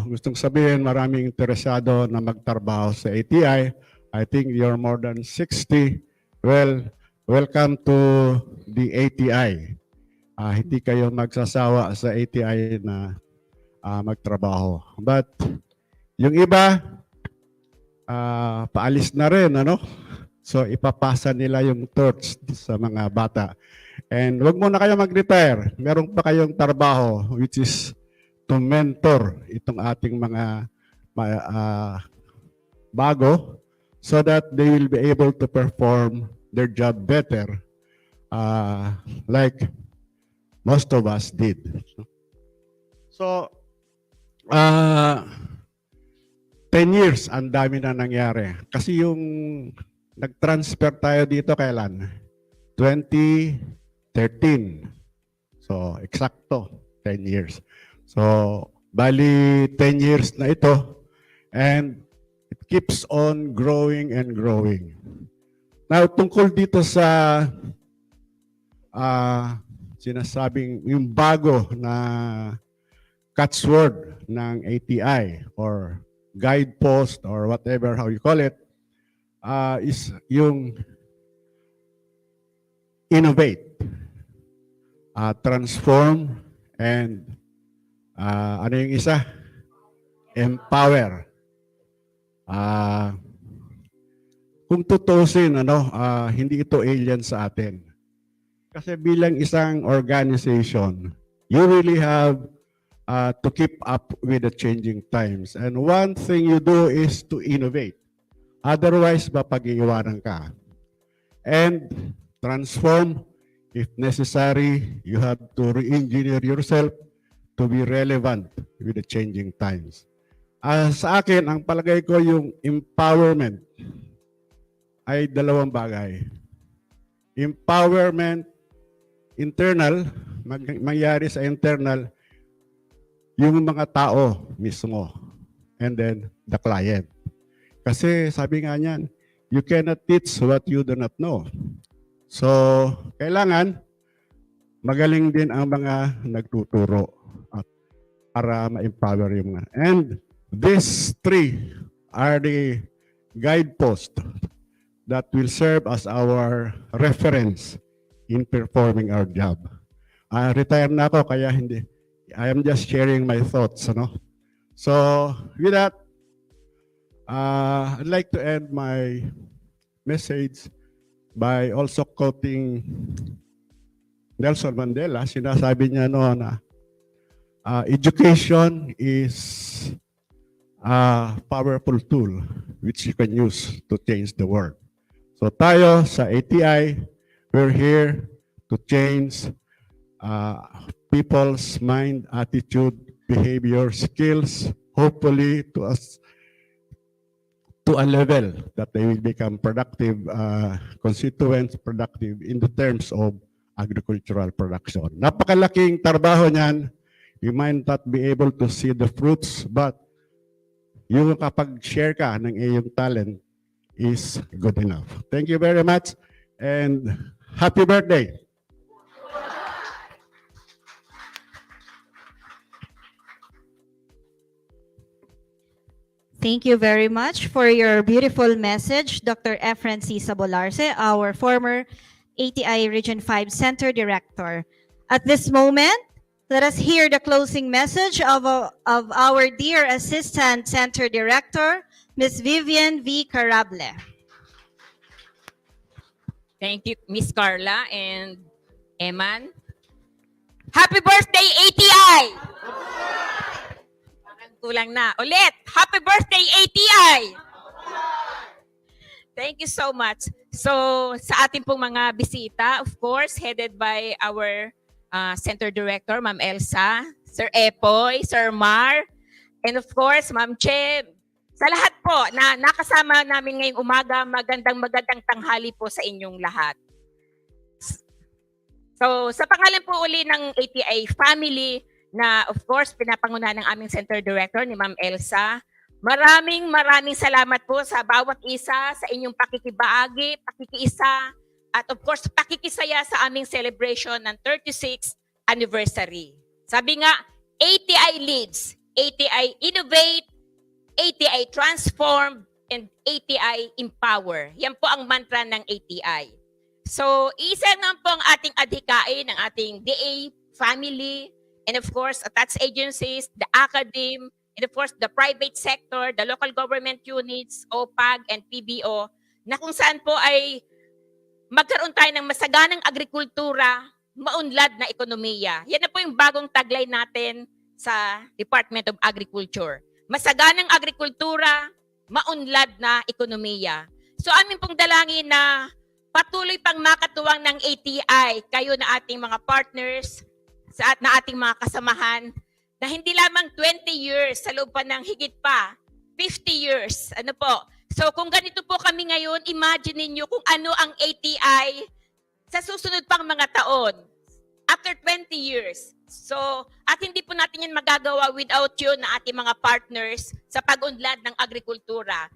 gustong sabihin, maraming interesado na magtrabaho sa ATI. I think you're more than 60. Well, welcome to the ATI. Hindi kayo magsasawa sa ATI na magtrabaho. But yung iba, paalis na rin, ano? So ipapasa nila yung torch sa mga bata. And wag muna kayo mag-retire. Meron pa kayong trabaho which is to mentor itong ating mga bago, so that they will be able to perform their job better, like most of us did. So, 10 years, ang dami na nangyari. Kasi yung nag-transfer tayo dito kailan? 2013. So, eksakto, 10 years. So, bali 10 years na ito, and it keeps on growing and growing. Now, tungkol dito sa sinasabing yung bago na catchword ng ATI or guidepost or whatever how you call it, is yung innovate, transform, and ano yung isa? Empower. Kung tutusin, hindi ito alien sa atin. Kasi bilang isang organization, you really have to keep up with the changing times. And one thing you do is to innovate. Otherwise, mapag-iiwanan ka. And transform. If necessary, you have to re-engineer yourself to be relevant with the changing times. Sa akin, ang palagay ko yung empowerment ay dalawang bagay. Empowerment, internal, mangyari sa internal, yung mga tao mismo. And then, the client. Kasi sabi nga niyan, you cannot teach what you do not know. So, kailangan magaling din ang mga nagtuturo para ma-empower yung mga. And these three are the guideposts that will serve as our reference in performing our job. Retire na ako, kaya hindi. I am just sharing my thoughts. So, with that, I'd like to end my message by also quoting Nelson Mandela. Sinasabi niya noon na education is a powerful tool which you can use to change the world. So tayo sa ATI, we're here to change people's mind, attitude, behavior, skills, hopefully to a level that they will become productive constituents, productive in the terms of agricultural production. Napakalaking trabaho niyan. You might not be able to see the fruits, but yung kapag share ka ng iyong talent is good enough. Thank you very much and happy birthday. Thank you very much for your beautiful message, Dr. F. Francisa Bolarse, our former ATI Region 5 Center Director. At this moment, let us hear the closing message of our dear Assistant Center Director, Ms. Vivian V. Carable. Thank you, Miss Carla and Eman. Happy birthday, ATI! Kulang na. Ulit, happy birthday, ATI! Thank you so much. So, sa ating pong mga bisita, of course, headed by our Center Director, Ma'am Elsa, Sir Epoy, Sir Mar, and of course, Ma'am Che, sa lahat po na nakasama namin ngayong umaga, magandang tanghali po sa inyong lahat. So, sa pangalan po uli ng ATI family, na of course, pinapanguna ng aming Center Director ni Ma'am Elsa, maraming salamat po sa bawat isa sa inyong pakikibaagi, pakikiisa, at of course, pakikisaya sa aming celebration ng 36th anniversary. Sabi nga, ATI leads, ATI innovate, ATI transform, and ATI empower. Yan po ang mantra ng ATI. So, isa nga po ang ating adhikain ng ating DA family, and of course, attached agencies, the academe, and of course, the private sector, the local government units, OPAG, and PBO, na kung saan po ay magkaroon tayo ng masaganang agrikultura, maunlad na ekonomiya. Yan na po yung bagong tagline natin sa Department of Agriculture. masaganang agrikultura, maunlad na ekonomiya. So amin pong dalangin na patuloy pang makatuwang ng ATI, kayo na ating mga partners, na ating mga kasamahan, na hindi lamang 20 years, sa loob pa ng higit pa, 50 years. Ano po? So kung ganito po kami ngayon, imagine niyo kung ano ang ATI sa susunod pang mga taon, after 20 years. So, at hindi po natin yan magagawa without you na ating mga partners sa pag-unlad ng agrikultura.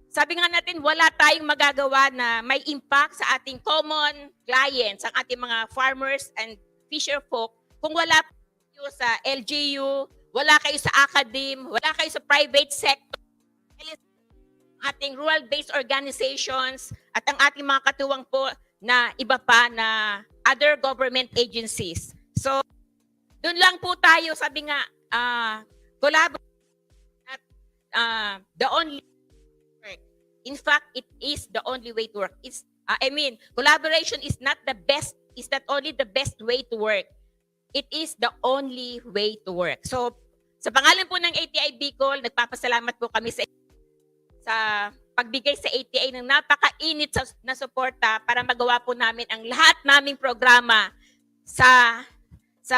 Sabi nga natin, wala tayong magagawa na may impact sa ating common clients, ang ating mga farmers and fisher folk, kung wala kayo sa LGU, wala kayo sa academe, wala kayo sa private sector, ating rural-based organizations, at ang ating mga katuwang po na iba pa na other government agencies. So, doon lang po tayo, sabi nga, collaborate at the only work. In fact, it is the only way to work. Collaboration is not only the best way to work. It is the only way to work. So, sa pangalan po ng ATI Bicol, nagpapasalamat po kami sa pagbigay sa ATI ng napakainit na suporta para magawa po namin ang lahat naming programa sa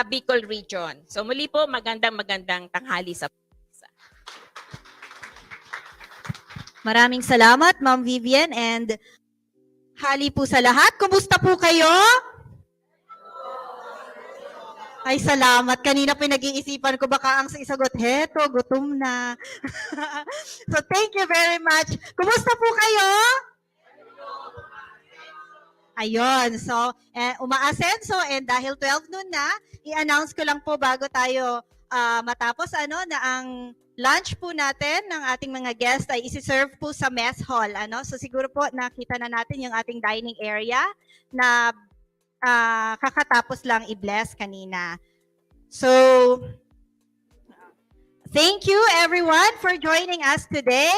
Bicol region. So muli po, magandang tanghali sa Maraming salamat, Ma'am Vivian, and hali po sa lahat. Kumusta po kayo? Ay, salamat. Kanina pinag-iisipan ko baka ang isagot, heto, gutom na. So, thank you very much. Kumusta po kayo? Ayun. So, umaasenso, and dahil 12 noon na, i-announce ko lang po bago tayo matapos na ang lunch po natin ng ating mga guests ay isi-serve po sa mess hall. So, siguro po nakita na natin yung ating dining area na kakatapos lang i-bless kanina. So, thank you everyone for joining us today,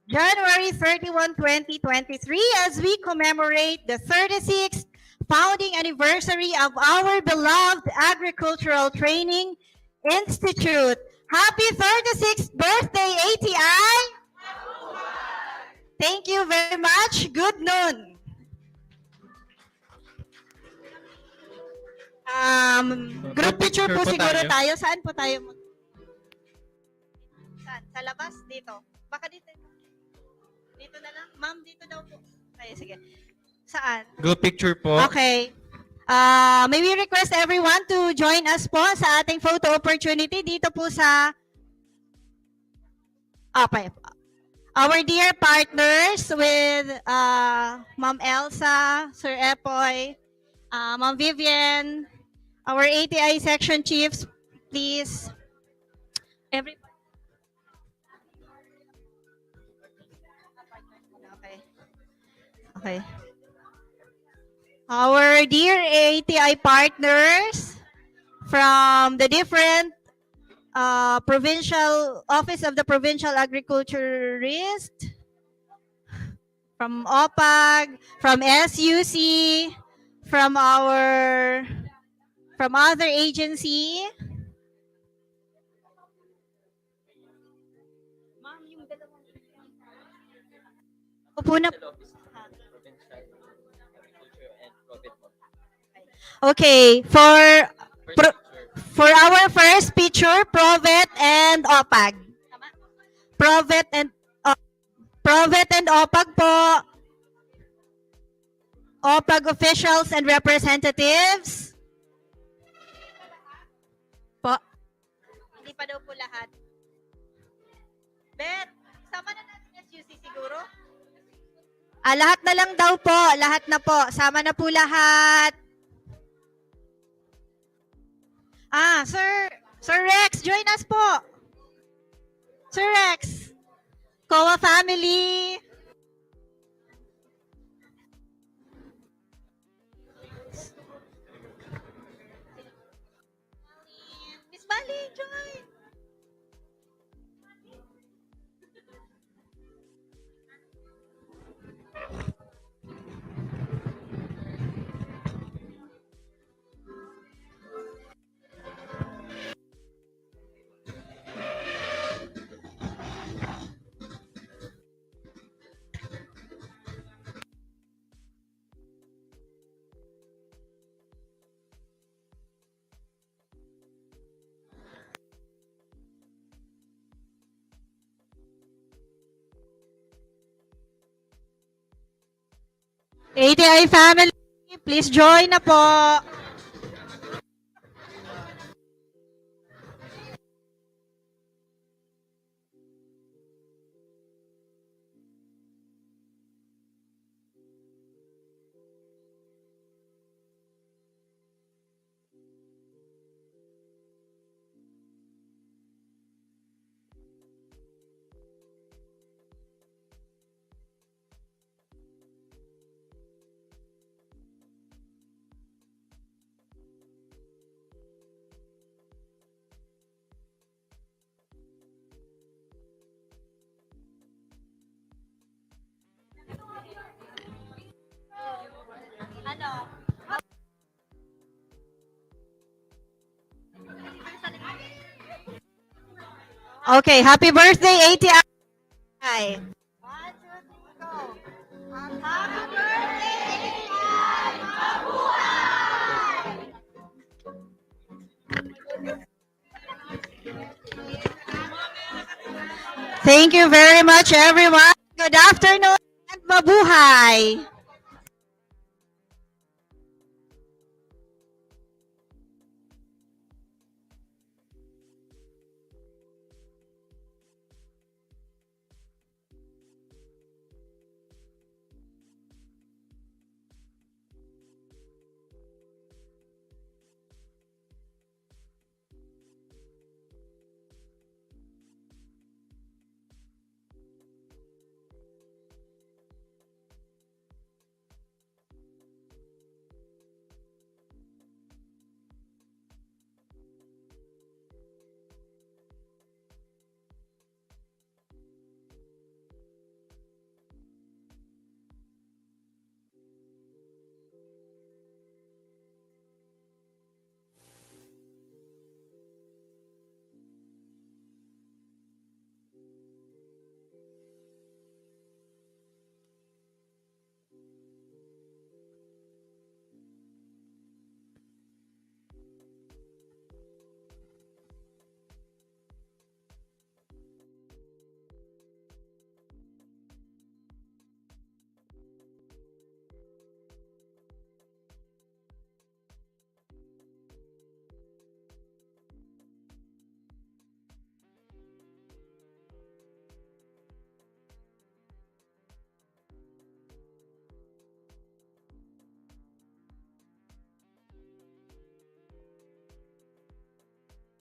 January 31, 2023, as we commemorate the 36th founding anniversary of our beloved Agricultural Training Institute. Happy 36th birthday, ATI! Thank you very much. Good noon. Group picture po siguro tayo. Saan po tayo? Saan? Sa labas? Dito? Baka dito. Dito na lang? Ma'am, dito daw po. Ay, sige. Saan? Group picture po. Okay. May we request everyone to join us po sa ating photo opportunity dito po sa our dear partners with Ma'am Elsa, Sir Epoy, Ma'am Vivian, our ATI section chiefs, please. Everybody. Okay. Our dear ATI partners from the different provincial office of the provincial agriculturist, from OPAG, from SUC, from other agency. Upo na. Okay, for our first picture, Provet and OPAG. Provet and OPAG po. OPAG officials and representatives. Po. Hindi pa daw po lahat. Bet, sama na natin SUC siguro? Lahat na lang daw po. Lahat na po. Sama na po lahat. Sir Rex, join us po. Sir Rex, COA family. Miss Bali, join. ATI family, please join na po. Okay, happy birthday, ATI! Thank you very much, everyone. Good afternoon and mabuhay!